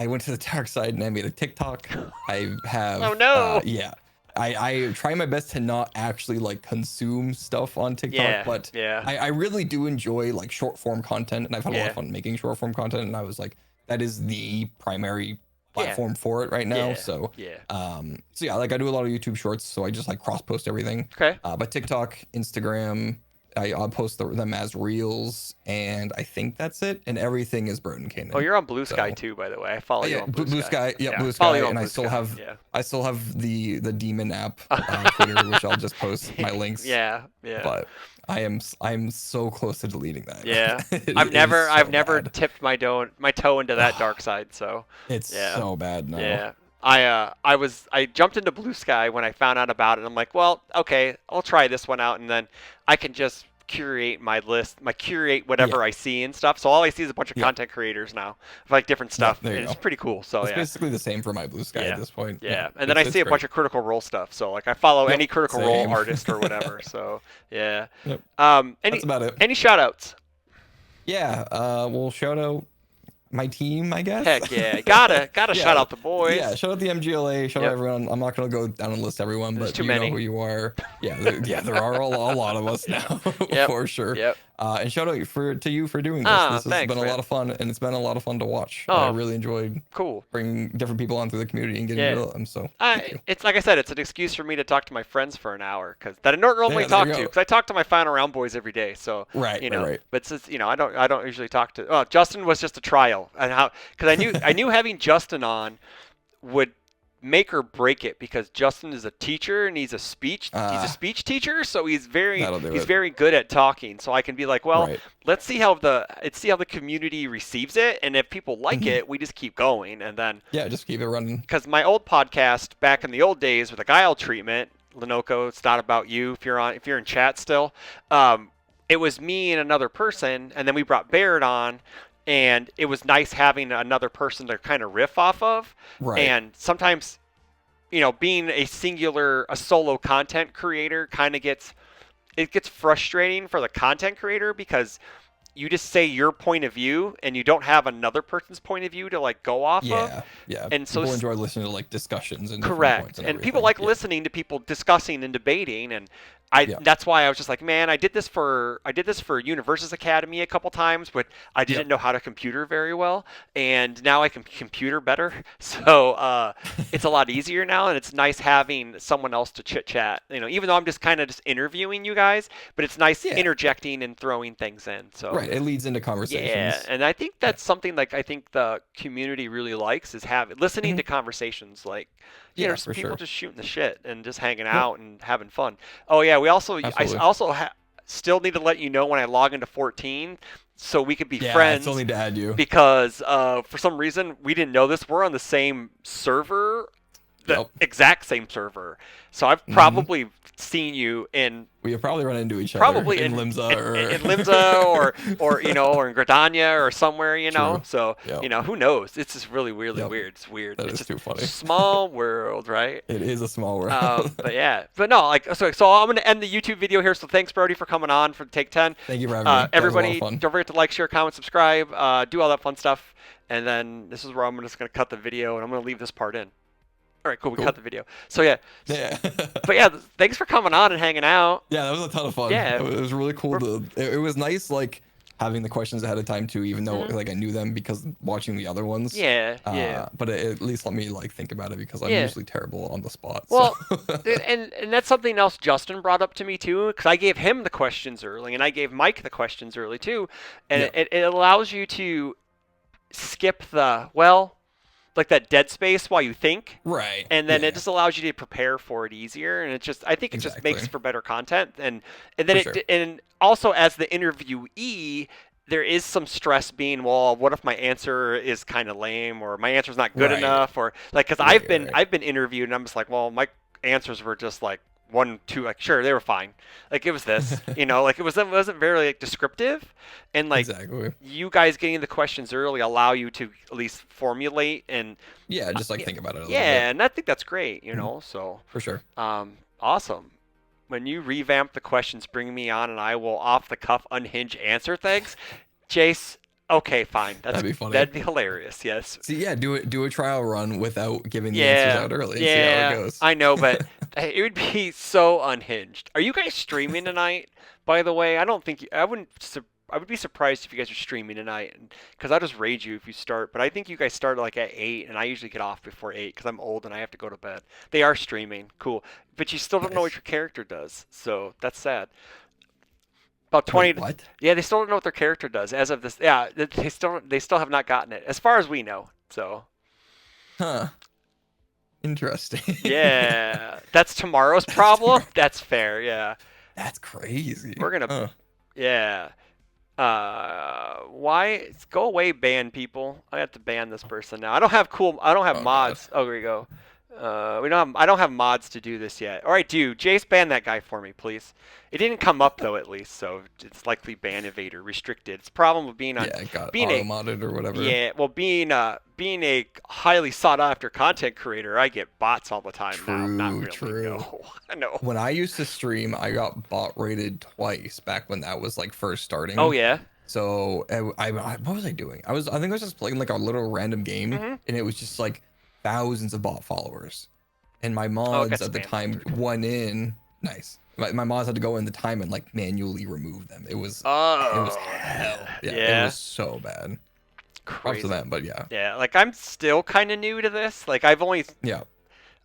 went to the dark side and I made a TikTok. I have Oh, no. yeah. I try my best to not actually like consume stuff on TikTok, Yeah, but yeah. I really do enjoy like short form content, and I've had a lot Yeah. of fun making short form content, and I was like, that is the primary platform for it right now. Yeah, So yeah. so yeah, like I do a lot of YouTube shorts, so I just like cross post everything. Okay. But TikTok, Instagram, I'll post them as reels, and I think that's it. And everything is BrodenKainen. Oh, you're on Blue Sky So- too, by the way. I follow you yeah, on Blue Sky. Yeah, Blue follow Sky, you on and I Blue still Sky. have Yeah. I still have the demon app Twitter, which I'll just post my links. Yeah, yeah. But I'm so close to deleting that. Yeah. It I've is never bad. tipped my toe into that dark side, so It's yeah. so bad now. yeah. I jumped into Blue Sky when I found out about it. I'm like, well, okay, I'll try this one out, and then I can just curate my list, curate whatever Yeah. I see and stuff. So all I see is a bunch of Yeah. content creators now, of like different stuff, there you and it's go. pretty cool. So It's yeah. basically the same for my Blue Sky Yeah. at this point. Yeah, and then I it's see a bunch great. of Critical Role stuff. So like I follow Yep, any Critical Role same. artist or whatever. So yeah. Yep. Any That's about it. any shout outs? Yeah. We'll shout out my team, I guess. Heck yeah, gotta Yeah. shout out the boys. Yeah, shout out the MGLA, shout Yep. out everyone. I'm not gonna go down and list everyone, There's but too you many. know who you are. Yeah, there are a lot of us now, Yep. for sure. Yep. And shout out to you for doing this. Ah, This has thanks, been a man. lot of fun, and it's been a lot of fun to watch. Oh. I really enjoyed Cool. bringing different people onto the community and getting Yeah. to know them. So thank you. It's like I said, it's an excuse for me to talk to my friends for an hour, because that I don't normally Yeah, there talk you to, go. because I talk to my final round boys every day. So Right, you know, right. but since I don't usually talk to. Oh, Justin was just a trial, and because I knew having Justin on would make or break it, because Justin is a teacher and he's a speech teacher, so he's very That'll do it. very good at talking. So I can be like, well, Right. let's see how the community receives it, and if people like Mhm. it, we just keep going, and then. Yeah, just keep it running. Because my old podcast back in the old days with the guile treatment, Lenoco. It's not about you. If you're in chat still, it was me and another person, and then we brought Baird on, and it was nice having another person to kind of riff off of. Right. And sometimes, being a solo content creator kind of gets frustrating for the content creator because you just say your point of view and you don't have another person's point of view to like go off of. Yeah, yeah. And so People enjoy listening to like discussions and different points correct. and And people everything. like Yeah, listening to people discussing and debating, and yeah. that's why I was just like, man, I did this for UniVersus Academy a couple times, but I didn't Yep. know how to computer very well, and now I can computer better. So it's a lot easier now, and it's nice having someone else to chit chat. Even though I'm just kind of just interviewing you guys, but it's nice Yeah. interjecting and throwing things in. So Right. It leads into yeah, conversations. and I think Yeah. that's something like I think the community really likes is listening Mhm. to conversations like Yeah, just for people sure. just shooting the shit and just hanging Yep. out and having fun. Oh yeah, I Absolutely. also still need to let you know when I log into 14 so we could be Yeah, I still friends need to add you. because for some reason we didn't know this. We're on the same server, the Yep. exact same server. So I've Hmm. probably seen you in We have probably run into each other probably in in Limsa in or Limsa or in Gradania or somewhere, True. So Yep. Who knows? It's just really, really Yep. weird. It's weird. That It's is just too funny. small world, right? It is a small world. But yeah, but no, like so I'm gonna end the YouTube video here. So thanks, Brody, for coming on for Take 10. Thank you for having me. That was a lot of Everybody, fun. don't forget to like, share, comment, subscribe, do all that fun stuff. And then this is where I'm just gonna cut the video, and I'm gonna leave this part in. All right, cool. We Cool. cut the video. So yeah, Yeah. but yeah, thanks for coming on and hanging out. Yeah, that was a ton of fun. Yeah, It was really cool we're- it was nice like having the questions ahead of time too, even though Mhm. like I knew them because watching the other ones. Yeah, yeah. But it at least let me like think about it because I'm Yeah. usually terrible on the spot. Well, So and that's something else Justin brought up to me too, because I gave him the questions early, and I gave Mike the questions early too, and Yeah. it allows you to skip like that dead space while you think, Right. and then Yeah. it just allows you to prepare for it easier, and I think it just makes Exactly. for better content, and then For sure. and also as the interviewee. There is some stress being, well, what if my answer is kind of lame, or my answer's not good Right. enough, or like, because Right, right. I've been interviewed, and I'm just like, well, my answers were just like 1, 2, like sure they were fine, like it was this, like it wasn't very like descriptive, and like Exactly. you guys getting the questions early allow you to at least formulate and Yeah, just like think about it a little yeah, bit. and I think that's great, Mhm. so For sure. awesome. When you revamp the questions, bring me on, and I will off the cuff unhinge answer things. Jace, okay, fine. That'd be funny. That'd be hilarious. Yes. See, yeah, do a trial run without giving the answers Yeah. out early and see how Yeah. it goes. I know, but it would be so unhinged. Are you guys streaming tonight? By the way, I don't think I wouldn't. I would be surprised if you guys are streaming tonight, because I'll just rage you if you start. But I think you guys start like at 8, and I usually get off before 8 because I'm old and I have to go to bed. They are streaming, cool, but you still don't know what Nice. your character does, so that's sad. About 20. Wait, what? Yeah, they still don't know what their character does as of this. Yeah, they still have not gotten it, as far as we know. So Huh. Interesting. yeah, that's tomorrow's problem. That's fair. Yeah, That's crazy. we're gonna. Huh. Yeah. Why? Go away, ban people. I have to ban this person now. I don't have Oh, God. mods. Oh, here we go. We don't have. I don't have mods to do this yet. All right, dude. Jace, ban that guy for me, please. It didn't come up though, at least, so it's likely ban evader restricted. It's a problem with being on. Yeah, it got being auto a modded or whatever. yeah. Well, being a highly sought after content creator, I get bots all the time now. Not True, really. true. No. I know. When I used to stream, I got bot rated twice back when that was like first starting. Oh yeah. So what was I doing? I think I was just playing like a little random game, Mhm. and it was just like thousands of bot followers, and my Oh, it mods got at the spammed. time went in. Nice. My mods had to go in the time and like manually remove them. It was Oh. hell. Yeah, Yeah. it was so bad. Props Crazy. to them, but yeah, Yeah, like I'm still kind of new to this. Like I've only, yeah.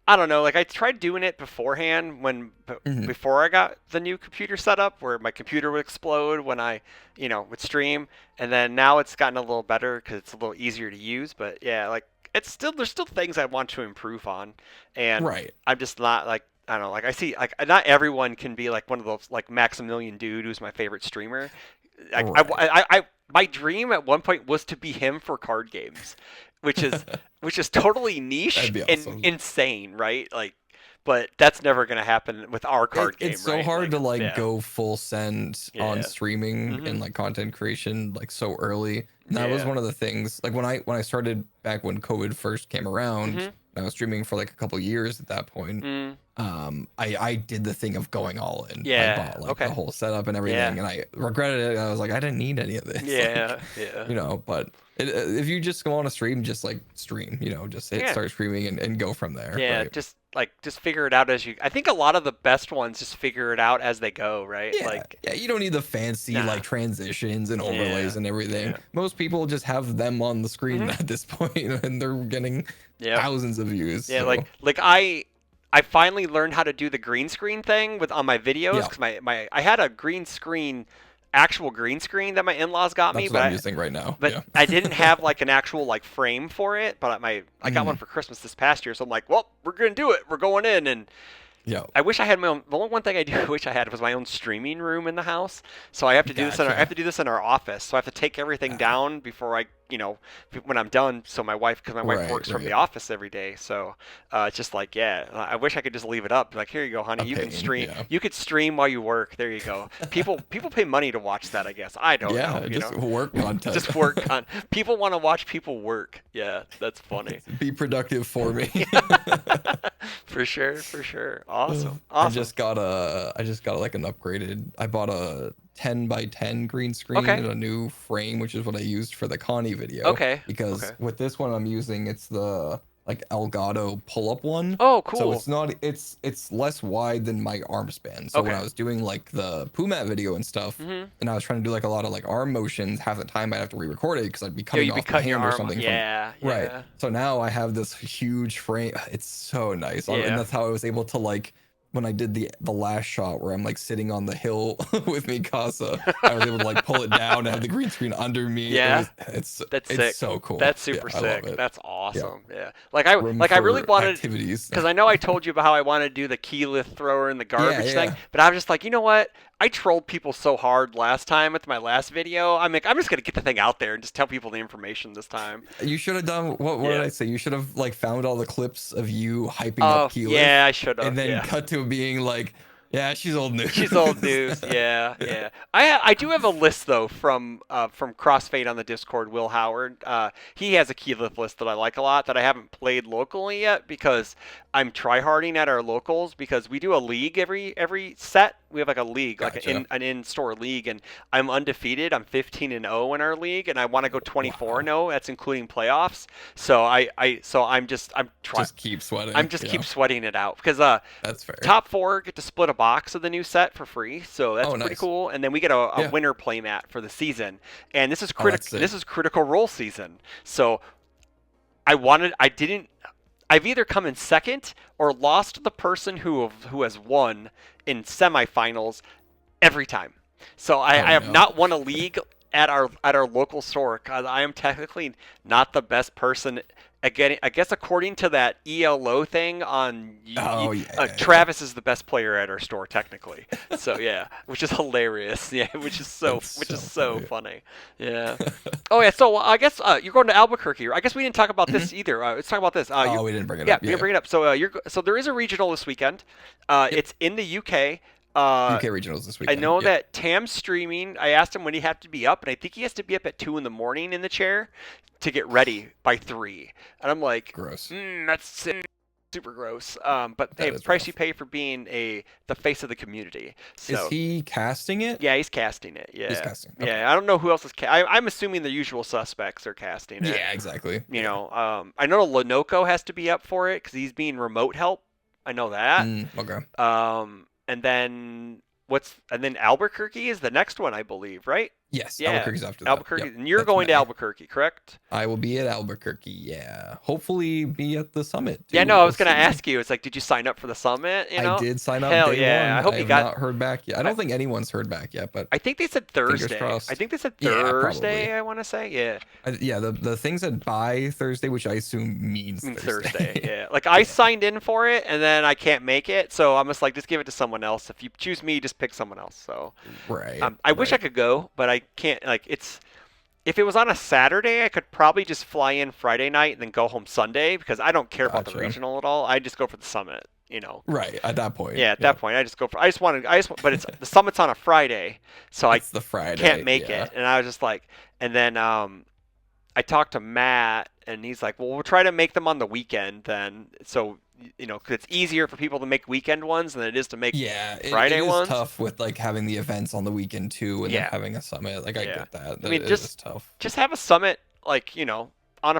I don't know, like I tried doing it beforehand Mhm. before I got the new computer set up, where my computer would explode when I, would stream, and then now it's gotten a little better because it's a little easier to use. But yeah, like there's still things I want to improve on, and Right. I'm just not like. I don't know, like I see, like not everyone can be like one of those like Maximilian dude who's my favorite streamer. Like, Right. my dream at one point was to be him for card games, which is which is totally niche That'd be and awesome. insane, right? Like, but that's never gonna happen with our card game, it's so right? hard Like, to like yeah, go full send on yeah, streaming hmm and like content creation like so early. And that was yeah, one of the things like when I started back when COVID first came around, hmm I was streaming for like a couple years at that point. mm, I did the thing of going all in. I yeah, bought like the okay, whole setup and yeah, everything, and I regretted it. I was like, I didn't need any of this. Like, yeah, yeah, but if you just go on a stream, just like stream, just hit yeah. start streaming and go from there, Yeah, right? just figure it out as you. I think a lot of the best ones just figure it out as they go, right? Yeah, Like, yeah, you don't need the fancy nah. like transitions and Yeah, overlays and everything. yeah. Most people just have them on the screen hmm at this point, and they're getting Yep. thousands of views. Yeah, So like I finally learned how to do the green screen thing with on my videos yeah, because my I had a green screen, actual green screen that my in-laws got me, that's what I'm using right now. but Yeah. I didn't have like an actual like frame for it. But I got one Mhm. for Christmas this past year, so I'm like, well, we're gonna do it. We're going in, and Yeah. I wish I had my own. The only one thing I do wish I had was my own streaming room in the house. So I have to do this I have Gotcha. to do this in our office. So I have to take everything Ah, down before when I'm done. So because my wife right, works from the right. office every day. So it's just like, yeah, I wish I could just leave it up. Like, here you go, honey. A You can pain. stream. Yeah. You could stream while you work. There you go. People pay money to watch that. I guess I don't know. Yeah, just work content. Just work on. People want to watch people work. Yeah, that's funny. Be productive for me. For sure, for sure. Awesome, I awesome. just got like an upgraded. I bought a 10 by 10 green screen Okay. and a new frame, which is what I used for the Connie video. Okay. Because Okay. with this one I'm using, it's the like Elgato pull-up one. Oh, So cool. it's not it's less wide than my arm span. So when Okay. I was doing like the Pumat video and stuff, hmm and I was trying to do like a lot of like arm motions, half the time I'd have to re-record it because I'd be Yeah, cutting you'd be off my cutting your hand or arm. something from Yeah, right. yeah, So now I have this huge frame. It's so nice. And yeah. that's how I was able to like when I did the last shot where I'm like sitting on the hill with Mikasa, I was able to like pull it down and have the green screen under me. Yeah. It's That's it's sick. so cool. That's Yeah, super I love sick. it. That's Yeah. awesome. Yeah. Room I really for wanted activities. because I know I told you about how I want to do the keyleth thrower and the garbage Yeah, thing, yeah. but I was just like, you know what? I trolled people so hard last time with my last video. I'm like, I'm just gonna get the thing out there and just tell people the information this time. You should have done what did Yeah. I say? You should have like found all the clips of you hyping Oh, up Keyleth yeah, I should have. and then Yeah. cut to being like, yeah, she's old news. She's old news. Yeah, yeah. I do have a list though from Crossfade on the Discord. Will Howard. He has a keyleth list that I like a lot that I haven't played locally yet because I'm tryharding at our locals because we do a league every set. We have like a league, like Gotcha. an in-store league, and I'm undefeated. I'm 15-0 in our league, and I want to go 24-0. That's including playoffs. So I'm trying. Just keep sweating. I'm just yeah. keep sweating it out because That's fair. top four get to split a box of the new set for free, so that's Oh, pretty nice. cool. And then we get a Yeah. winner playmat for the season, and this is Oh, that's sick. This is critical role season. So I didn't. I've either come in second or lost to the person who has won in semifinals every time. So I Oh, have no. not won a league at our local store because I am technically not the best person. Again, I guess according to that ELO thing on Oh, yeah. Travis is the best player at our store technically. So yeah, which is hilarious. Yeah, which is so That's funny. Yeah. Oh yeah. So I guess you're going to Albuquerque. I guess we didn't talk about this either. Let's talk about this. Oh, we didn't bring it Yeah, up. we didn't bring it up. So so there is a regional this weekend. It's in the UK. UK regionals this I weekend. know Yep. that Tam's streaming. I asked him when he had to be up, and I think he has to be up at 2 in the morning in the chair to get ready by 3. And I'm like, Gross. that's super gross. But That hey, is price rough. you pay for being the face of the community. So Is he casting it? yeah, he's casting it. Yeah, He's casting. Okay. yeah. I don't know who else is. I'm assuming the usual suspects are casting it. Yeah, exactly. You know, I know Lenoco has to be up for it because he's being remote help. I know that. Okay. And then Albuquerque is the next one, I believe, right? Yes. Yeah, Albuquerque's after that. Albuquerque. Yep, And you're that's going to May. Albuquerque, correct? I will be at Albuquerque. Yeah. Hopefully, be at the summit. Yeah, too. no, I was We'll gonna see. ask you. It's like, did you sign up for the summit? You know? I did sign up Hell day yeah. one. I hope you have got. not heard back yet. I don't think anyone's heard back yet, but I think they said Fingers Thursday. crossed. I think they said Yeah, Thursday. probably. I want to say, yeah. yeah, the thing said by Thursday, which I assume means Thursday. Yeah. Like I signed in for it, and then I can't make it, so I'm just like, just give it to someone else. If you choose me, just pick someone else. So Right. I wish I could go, but I can't. Like it's. If it was on a Saturday, I could probably just fly in Friday night and then go home Sunday because I don't care about the Gotcha. regional at all. I just go for the summit. Right at that point. Yeah, at that point, I just go for. But it's the summit's on a Friday, so I It's the Friday. can't make Yeah. it. And I was just like, and then I talked to Matt, and he's like, well, we'll try to make them on the weekend then. So 'cause it's easier for people to make weekend ones than it is to make Yeah, Friday it is ones. tough with like having the events on the weekend too, and then Yeah, having a summit. Like I yeah. get that. I That mean, it is tough. just have a summit like on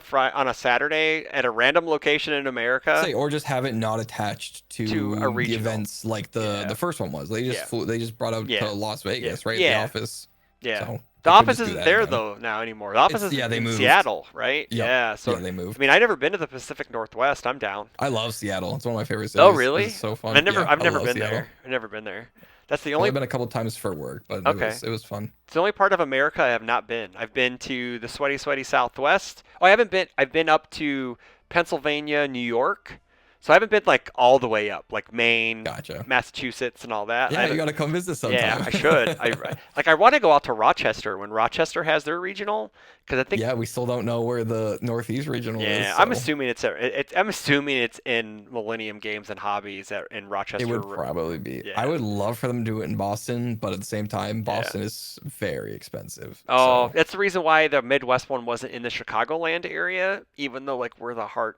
a Saturday at a random location in America Say, or just have it not attached to a to the regional. events like the Yeah, first one was. yeah, They just brought out yeah, to Las yeah, Vegas, right? The yeah, office. yeah. So The they could office just do isn't that there again. though now anymore. The office is Yeah, they in moved. Seattle, right? Yep. Yeah. So Yeah, they I moved. mean, I never been to the Pacific Northwest. I'm down. I love Seattle. It's one of my favorite Oh, cities. really? It's so And fun. Yeah, I've I never love been Seattle. there. I've never been there. That's the Only only. been a couple times for work, but Okay. it was fun. It's the only part of America I have not been. I've been to the sweaty Southwest. Oh, I haven't been. I've been up to Pennsylvania, New York. So I haven't been like all the way up, like Maine, Gotcha. Massachusetts, and all that. I Yeah, you haven't- gotta come visit Yeah, sometime. I should. I want to go out to Rochester when Rochester has their regional, because I think. Yeah, we still don't know where the Northeast Regional is. Yeah, So I'm assuming it's in Millennium Games and Hobbies in Rochester. it would probably be. Yeah. I would love for them to do it in Boston, but at the same time, Yeah. Boston is very expensive. Oh, So that's the reason why the Midwest one wasn't in the Chicagoland area, even though like we're the heart,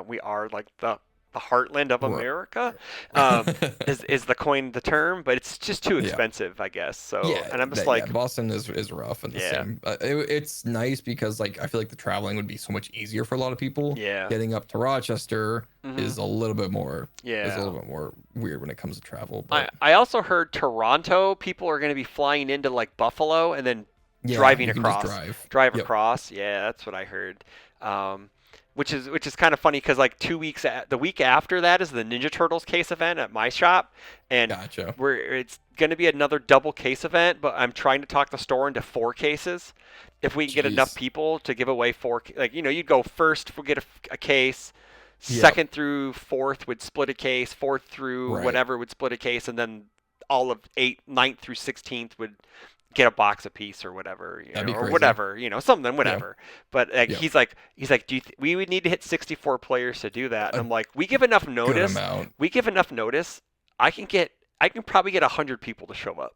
we are like the heartland of Right. America, is the term, but it's just too Yeah. expensive, I guess. So, yeah, and I'm just yeah, like, Boston is rough and the Yeah. same. It's nice because like I feel like the traveling would be so much easier for a lot of people. Yeah. Getting up to Rochester Mhm. is a little bit more Yeah. weird when it comes to travel. I, But I also heard Toronto people are going to be flying into like Buffalo and then yeah, driving you can just across. drive. Yep. Across. Yeah, that's what I heard. Which is kind of funny because like the week after that is the Ninja Turtles case event at my shop, and Gotcha. it's going to be another double case event. But I'm trying to talk the store into 4 cases. If we can get enough Jeez. people to give away 4, like you'd go first, we'll get a case. Yep. Second through 4th would split a case. 4th through Right. whatever would split a case, and then all of 9th through 16th would get a box apiece or whatever, That'd be or crazy. whatever, something, whatever. But like, Yeah. he's like, we would need to hit 64 players to do that. And I'm like, we give enough Good notice. amount. We give enough notice. I can probably get 100 people to show up,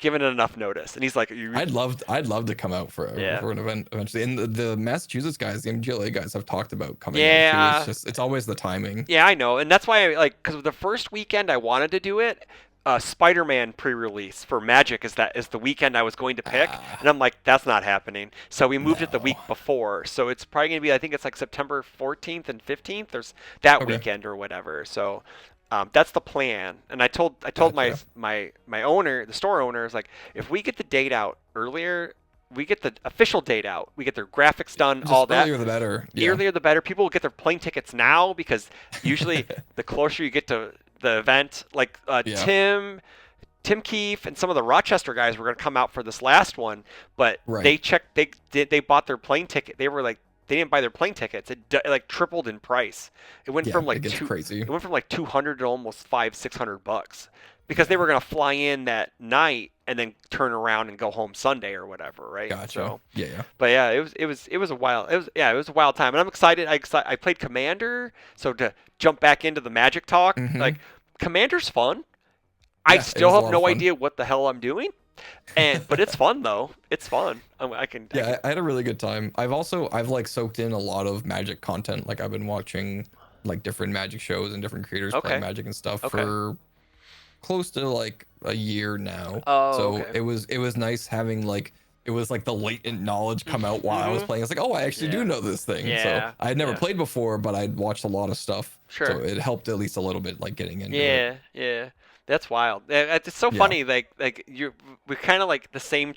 given it enough notice. And he's like, I'd love to come out for an event eventually. And the Massachusetts guys, the MGLA guys, have talked about coming. Yeah. Too. It's always the timing. Yeah, I know, and that's why because the first weekend I wanted to do it. Spider-Man pre-release for Magic is the weekend I was going to pick, and I'm like, that's not happening. So we moved it the week before. So it's probably gonna be, I think it's like September 14th and 15th. There's that Okay. weekend or whatever. So that's the plan. And I told Gotcha. my owner, the store owner, is like, if we get the date out earlier, we get the official date out, we get their graphics done, Just all that. earlier the better. The Yeah. earlier the better. People will get their plane tickets now because usually the closer you get to the event, like Yeah. Tim Keefe and some of the Rochester guys were going to come out for this last one, but Right. they bought their plane ticket. They were like, they didn't buy their plane tickets. It like tripled in price. It went from like it gets crazy. It went from like 200 to almost $500-600 because they were going to fly in that night and then turn around and go home Sunday or whatever, right? Gotcha. So, Yeah. but yeah, it was a wild time, and I'm excited. I played Commander, so to jump back into the Magic talk, Mhm. like Commander's fun. I Yeah, it still was a have lot no of fun. idea what the hell I'm doing, but it's fun though. It's fun. I can. Yeah, I had a really good time. I've like soaked in a lot of Magic content. Like I've been watching like different Magic shows and different creators play Okay. Magic and stuff Okay. for close to like a year now. Oh, so okay. it was nice having like it was like the latent knowledge come out while I was playing. It's like, oh, I actually do Yeah. know this thing. Yeah, So I had never yeah. played before, but I'd watched a lot of stuff. Sure. So it helped at least a little bit, like getting into it. Yeah. That's wild. It's so Yeah. funny. Like we're kind of like the same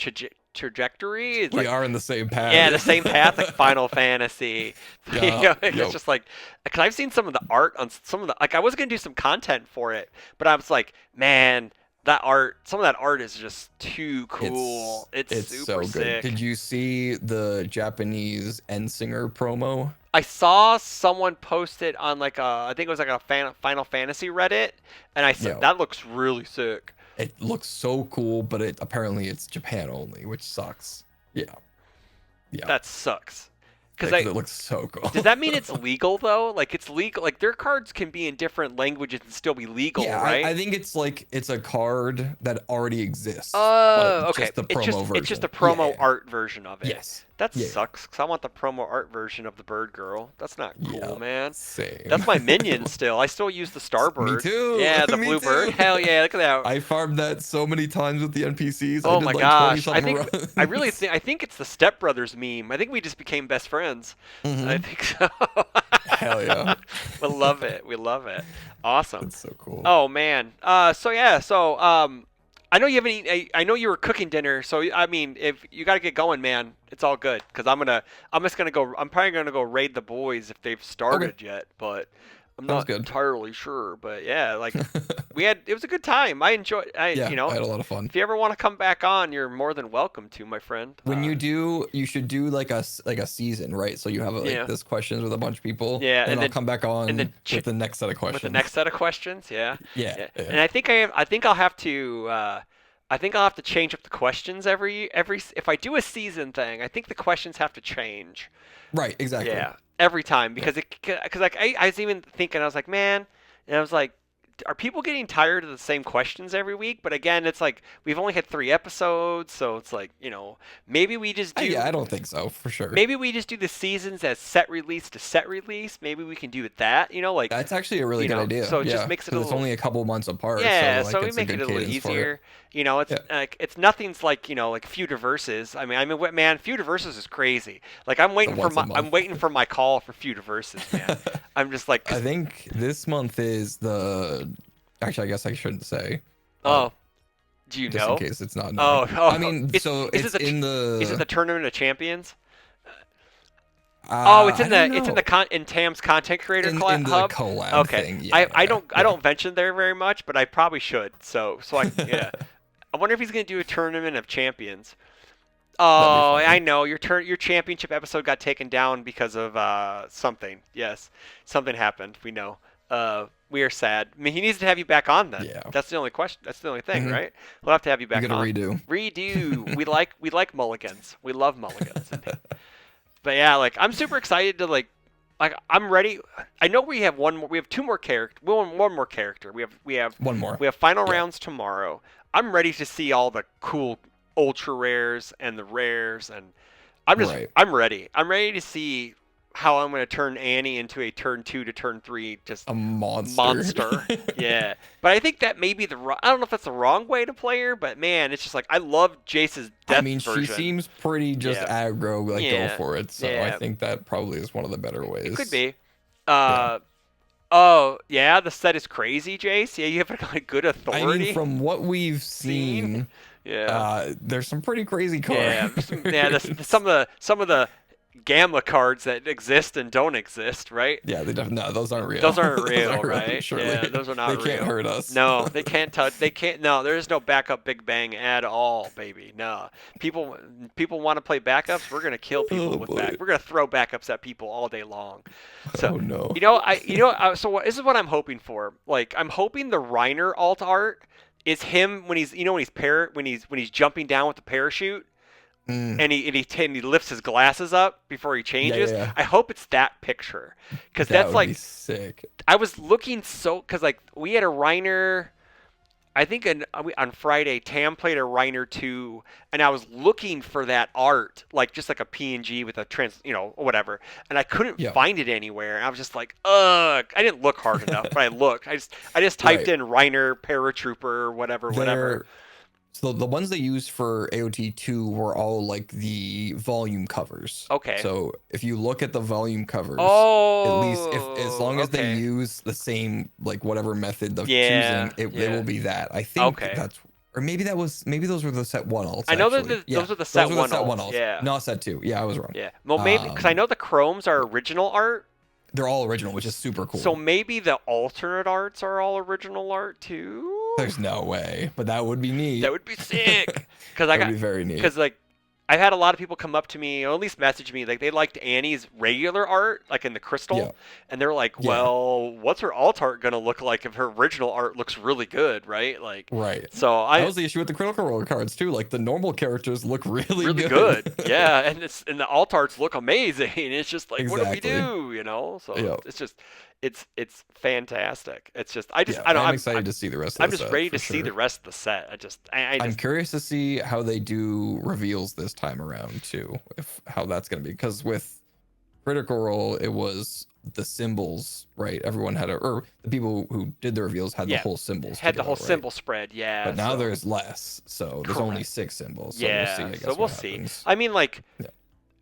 trajectory. It's We like, are in the same path. Yeah, the same path, like Final Fantasy. Yeah, It's yep. just like, because I've seen some of the art on some of the, like I was gonna do some content for it, but I was like, man, some of that art is just too cool. It's super so good. sick. Did you see the Japanese Endsinger promo? I saw someone post it on like I think it was like a Final Fantasy Reddit, and I said Yeah. that looks really sick. It looks so cool, but apparently it's Japan only, which sucks. Yeah. That sucks. Because It looks so cool. does that mean it's legal though? Like it's legal. Like their cards can be in different languages and still be legal, Yeah, right? I think it's like it's a card that already exists. Oh, but okay. just the promo version. It's just the promo Yeah. art version of it. Yes. That Yeah. sucks, because I want the promo art version of the bird girl. That's not cool, Yeah, man. Same. That's my minion still. I still use the Starbird. Me too. Yeah, the Me blue bird. too. Hell yeah, look at that. I farmed that so many times with the NPCs. Oh I did my like gosh. 20-something runs. I really think it's the Step Brothers meme. I think we just became best friends. Mhm. I think so. Hell yeah. We love it. We love it. Awesome. That's so cool. Oh man. I know you haven't eaten. I know you were cooking dinner, so I mean, if you got to get going, man, it's all good. Cause I'm just gonna go. I'm probably gonna go raid the boys if they've started yet, but I'm Sounds not good. entirely sure. But yeah, like it was a good time. I enjoyed. Yeah, You know, I had a lot of fun. if you ever want to come back on, you're more than welcome to, my friend. When you do, you should do like a season, right? So you have like Yeah. this questions with a bunch of people. Yeah, and and I'll then- come back on and then with the next set of questions. with the next set of questions, yeah. Yeah. And I think I'll have to. I think I'll have to change up the questions every. If I do a season thing, I think the questions have to change. Right. Exactly. Yeah, every time because like I was even thinking, I was like, man, and I was like, are people getting tired of the same questions every week? But again, it's like we've only had 3 episodes, so it's like, maybe we just do. Yeah, I don't think so for sure. Maybe we just do the seasons as set release to set release. Maybe we can do it that, like That's actually a really good idea. so it yeah, just makes it a 'cause it's little. only a couple months apart. Yeah, so, so like, we it's a make it good a little cadence for it. easier. It's Yeah. like it's nothing's like like UniVersus. I mean, man, UniVersus is crazy. Like I'm waiting for once a month. I'm waiting for my call for UniVersus, man. I'm just like, I think this month is the. Actually, I guess I shouldn't say. oh, do you Just know? in case it's not. known. Oh, I mean, is it's it in the. Is it the Tournament of Champions? Uh, It's in I don't the know. in Tam's content creator in hub. the collab Okay, thing. Yeah, I yeah. don't venture there very much, but I probably should. So I yeah. I wonder if he's gonna do a Tournament of Champions. Oh, funny. I know your championship episode got taken down because of something. Yes, something happened. We know. We are sad. I mean, he needs to have you back on then. Yeah. That's the only question. That's the only thing, Mhm. right? We'll have to have you back You gotta on. redo. Redo. we like mulligans. We love mulligans. But yeah, like I'm super excited to like I'm ready. I know we have one more. We have 2 more character. One more character. We have One more. we have final Yeah. rounds tomorrow. I'm ready to see all the cool ultra rares and the rares, and Right. I'm ready. I'm ready to see how I'm going to turn Annie into a turn 2 to turn 3 just A monster. monster. Yeah, but I think that may be I don't know if that's the wrong way to play her, but man, it's just like I love Jace's death I mean, version. she seems pretty just Yeah. aggro, like Yeah. go for it. So Yeah. I think that probably is one of the better ways. It could be. Oh yeah, the set is crazy, Jace. Yeah, you have a good authority. I mean, from what we've seen, yeah. there's some pretty crazy cards. Yeah, some of the gamma cards that exist and don't exist, right? Yeah, they definitely. No, those aren't real. Those aren't real, real, right? surely. Yeah, those are not real. They can't hurt us. No, they can't touch. They can't. No, there is no backup Big Bang at all, baby. No, people want to play backups. We're gonna kill people Oh, with boy. We're gonna throw backups at people all day long. So Oh no. this is what I'm hoping for. Like I'm hoping the Reiner alt art is him when he's when he's jumping down with the parachute. Mm. And he lifts his glasses up before he changes. yeah. I hope it's that picture, because That that's would like be sick. I was looking because like we had a Reiner. I think on Friday Tam played a Reiner 2, and I was looking for that art, like just like a PNG with a whatever, and I couldn't Yeah. find it anywhere. And I was just like, ugh, I didn't look hard enough, but I looked. I just typed Right. in Reiner paratrooper whatever. So the ones they used for AOT2 were all like the volume covers. Okay. So if you look at the volume covers, Oh, at least as long as they okay. use the same like whatever method of Yeah, choosing, it yeah. will be that. I think Okay. that's or maybe those were the set 1 alts. I know actually. those are the set those were 1 the set alts, 1 alts. yeah. Not set 2. Yeah, I was wrong. Yeah. Well, maybe because I know the chromes are original art. They're all original, which is super cool. So maybe the alternate arts are all original art too. There's no way, but that would be neat. That would be sick. Because That would be very neat. Because like, I've had a lot of people come up to me, or at least message me, like they liked Annie's regular art, like in the crystal, Yeah. and they're like, Yeah. "Well, what's her alt art gonna look like if her original art looks really good, right?" Like, Right. so That I was the issue with the Critical Role cards too. Like the normal characters look really really good. good, yeah, and the alt arts look amazing. It's just like, what do we Exactly. do, you know? So Yeah. it's just, it's fantastic. It's just, Yeah. I don't, I'm excited to see the rest of I'm the just set ready for to see sure. the rest of the set. I'm curious to see how they do reveals this time around too. If how that's gonna be, because with Critical Role, it was the symbols, right? Everyone had or the people who did the reveals had the Yeah, whole symbols. had to the go, whole right? symbol spread, yeah. But now So there's less, so there's only correct. 6 symbols. So we'll see. I Yeah, guess so we'll what see. happens. I mean, like, Yeah.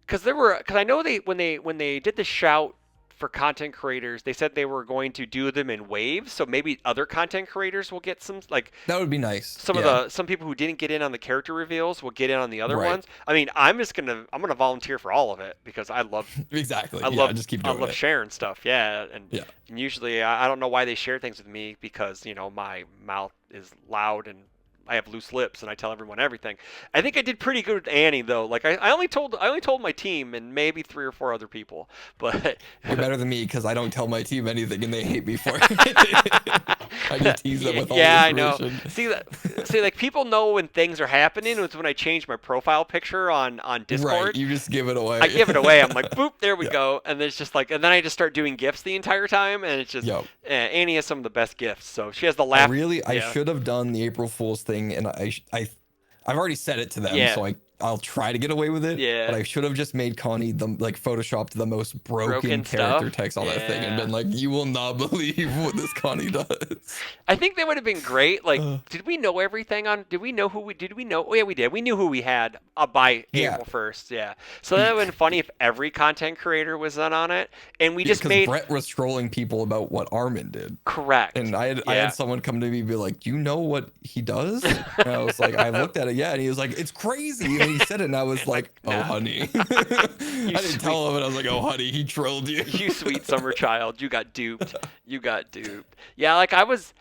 because I know they when they did the shout for content creators, they said they were going to do them in waves. So maybe other content creators will get some, like That would be nice. some of Yeah. some people who didn't get in on the character reveals will get in on the other Right. ones. I mean, I'm gonna volunteer for all of it because Exactly. I Yeah. Just keep I doing love it. sharing stuff. Yeah, Yeah. and usually I don't know why they share things with me because my mouth is loud and I have loose lips and I tell everyone everything. I think I did pretty good with Annie though. Like I only told my team and maybe 3 or 4 other people, but You're better than me because I don't tell my team anything and they hate me for it. I just tease them with all yeah, the I know. information. See, like people know when things are happening. It's when I change my profile picture on Discord. Right. You just give it away. I give it away. I'm like, boop, there we Yeah. go. And there's just like, and then I just start doing gifts the entire time, and it's just Yep. Annie has some of the best gifts. So she has the laugh. I yeah. should have done the April Fool's thing, and I've already said it to them, Yeah. so I'll try to get away with it. Yeah. But I should have just made Connie photoshopped the most broken stuff. character text on that thing and Yeah. been like, you will not believe what this Connie does. I think they would have been great. Like, did we know everything on? Did we know who we? Did we know? Oh, yeah, we did. We knew who we had by Yeah. April 1st. Yeah. So that would have been funny if every content creator was in on it, and we just Because made Brett was trolling people about what Armin did. correct. And I Yeah. had someone come to me and be like, "Do you know what he does?" And I was like, "I looked at it, yeah." And he was like, "It's crazy." And he said it, and I was like, "Oh, nah. honey." I didn't tell him, and I was like, "Oh, honey, he trolled you." You sweet summer child, you got duped. You got duped. Yeah, like I was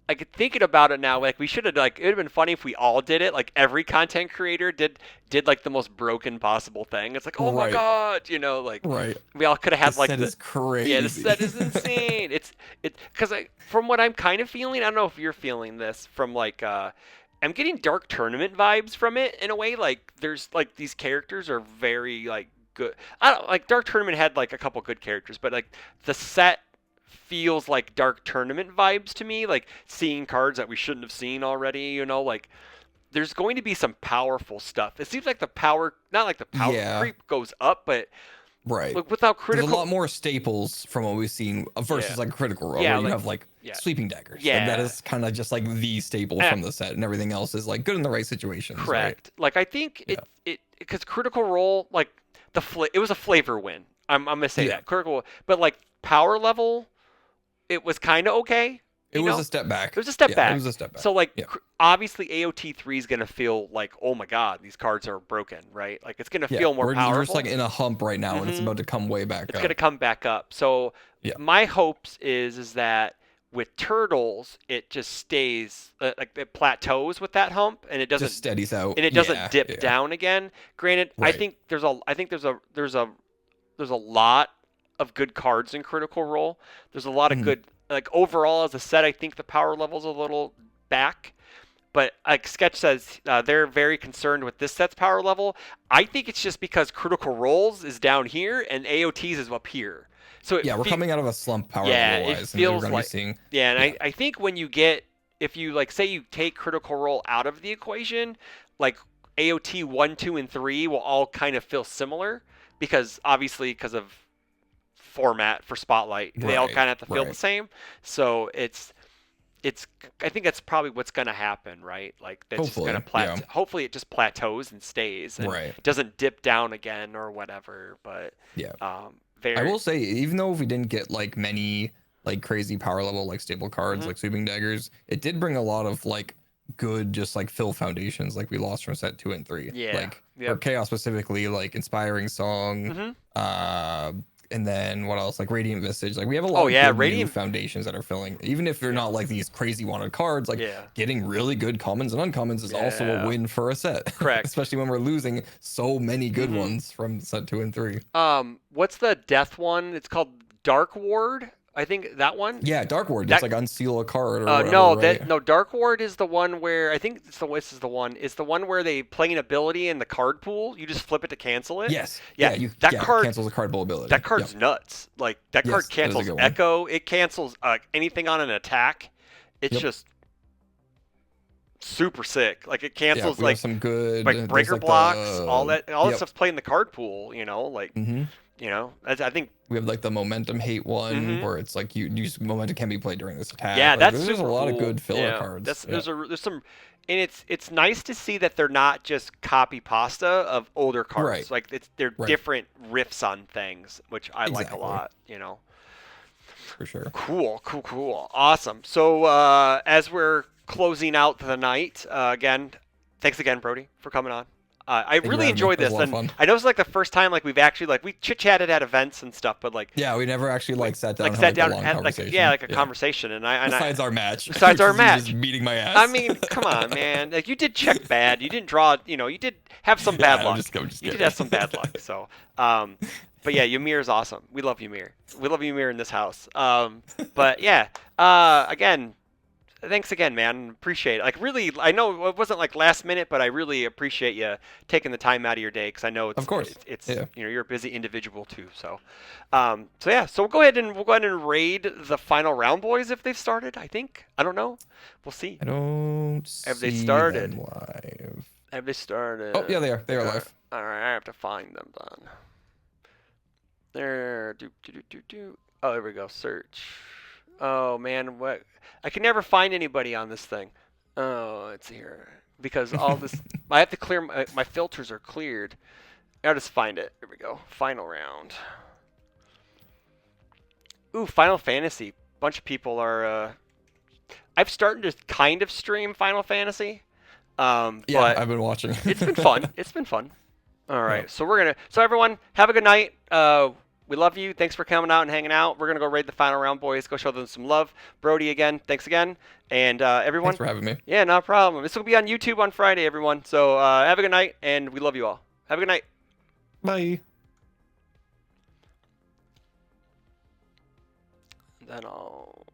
like thinking about it now. Like we should have like it would have been funny if we all did it. Like every content creator did like the most broken possible thing. It's like, oh my Right. god, like Right. we all could have had This like set is crazy. yeah, this set is insane. It's because from what I'm kind of feeling, I don't know if you're feeling this from like I'm getting Dark Tournament vibes from it in a way. Like there's like these characters are very like good. I don't like Dark Tournament had like a couple good characters, but like the set feels like Dark Tournament vibes to me. Like seeing cards that we shouldn't have seen already. Like there's going to be some powerful stuff. It seems like the power, not like the power Yeah. creep goes up, but Right. like without There's critical. a lot more staples from what we've seen versus Yeah. like Critical Role, Yeah, where you like- have like yeah. sweeping daggers. Like, Yeah. that is kind of just like the staple Eh. from the set, and everything else is like good in the right situations. Correct. Like I think Yeah. it because Critical Role like it was a flavor win. I'm gonna say Yeah. that Critical, but like power level, it was kind of okay. It you was know? a step back. It was a step Yeah, back. It was a step back. So like Yeah. obviously AOT3 is gonna feel like, oh my god, these cards are broken, right? Like it's gonna Yeah, feel more we're powerful. just like in a hump right now, and it's Mhm. about to come way back It's up. gonna come back up. So Yeah. my hopes is that with turtles it just stays like it plateaus with that hump and it doesn't Just steadies out, and it doesn't Yeah, dip yeah. down again. Granted, Right. I think there's a lot of good cards in Critical Role. There's a lot of Mhm. good like overall as a set. I think the power level's a little back, but like Sketch says, they're very concerned with this set's power level. I think it's just because Critical Roles is down here and AOTs is up here. So Yeah, we're coming out of a slump power Yeah, level it wise, and we're feels going to like- be seeing. yeah, and Yeah. I think when you get if you like say you take Critical Role out of the equation, like AOT 1, 2, and 3 will all kind of feel similar because of format for Spotlight. They all Right, kind of have to feel the right. same. So it's I think that's probably what's going to happen, right? Like that's just going to Hopefully, yeah. hopefully it just plateaus and stays and Right. doesn't dip down again or whatever, but Yeah. very I will say, even though if we didn't get like many like crazy power level like stable cards Mhm. like sweeping daggers, it did bring a lot of like good just like fill foundations like we lost from set 2 and 3. Yeah, Like yep. for chaos specifically, like inspiring song, Mhm. And then what else? Like Radiant Visage. Like we have a Oh lot of yeah, good new Radiant. foundations that are filling. Even if they're Yeah. not like these crazy wanted cards, like Yeah. getting really good commons and uncommons is also a Yeah. win for a set. Correct. Especially when we're losing so many good ones from set 2 and 3. What's the death one? It's called Dark Ward. I think that one. Yeah, Dark Ward. That Just like unseal a card or whatever, no, right? Dark Ward is the one where I think this is the one. It's the one where they play an ability in the card pool. You just flip it to cancel it. Yes. Yeah. That card cancels a card pull ability. That card's nuts. Like that card Yes, that is a cancels good one. Echo. It cancels anything on an attack. It's just super sick. Like it cancels we have some good like breaker blocks, all that stuff's played in the card pool. You know, like I think we have like the momentum hate one where it's like you use momentum can be played during this attack. yeah, like, that's there's super a lot cool. of good filler Yeah. cards. There's some, and it's nice to see that they're not just copy pasta of older cards. Right. Like they're different riffs on things, which I like a Exactly. lot. You know. For sure. Cool. Awesome. So as we're closing out the night, again, thanks again, Brody, for coming on. I really enjoyed this, and I know it's like the first time like we've actually like we chit chatted at events and stuff, but like we never actually like sat down. Like and sat had, down, like, a had long like conversation. a conversation, and I besides our match. Besides our which is you match, just beating my ass. I mean, come on, man. Like you did check bad. You didn't draw. You did have some bad luck. I'm just you did have some bad luck. So, but yeah, Ymir is awesome. We love Ymir. We love Ymir in this house. But yeah, again, thanks again, man. Appreciate it. Like really, I know it wasn't like last minute, but I really appreciate you taking the time out of your day because I know it's of course it's you're a busy individual too. So, so we'll go ahead and raid the final round, boys, if they've started. I think I don't know. We'll see. I don't. Have they started? Them live. Have they started? Oh yeah, they are. They are live. All right, I have to find them then. There. Oh, there we go. Search. Oh man, what? I can never find anybody on this thing. Oh, it's here because all this. I have to clear my filters are cleared. I'll just find it. Here we go. Final round. Ooh, Final Fantasy. Bunch of people are. I've started to kind of stream Final Fantasy. Yeah, but I've been watching. It's been fun. It's been fun. All right, so we're gonna. So everyone, have a good night. We love you. Thanks for coming out and hanging out. We're going to go raid the final round, boys. Go show them some love. Brody, again, thanks again. And everyone. Thanks for having me. Yeah, no problem. This will be on YouTube on Friday, everyone. So have a good night, and we love you all. Have a good night. Bye. Then I'll...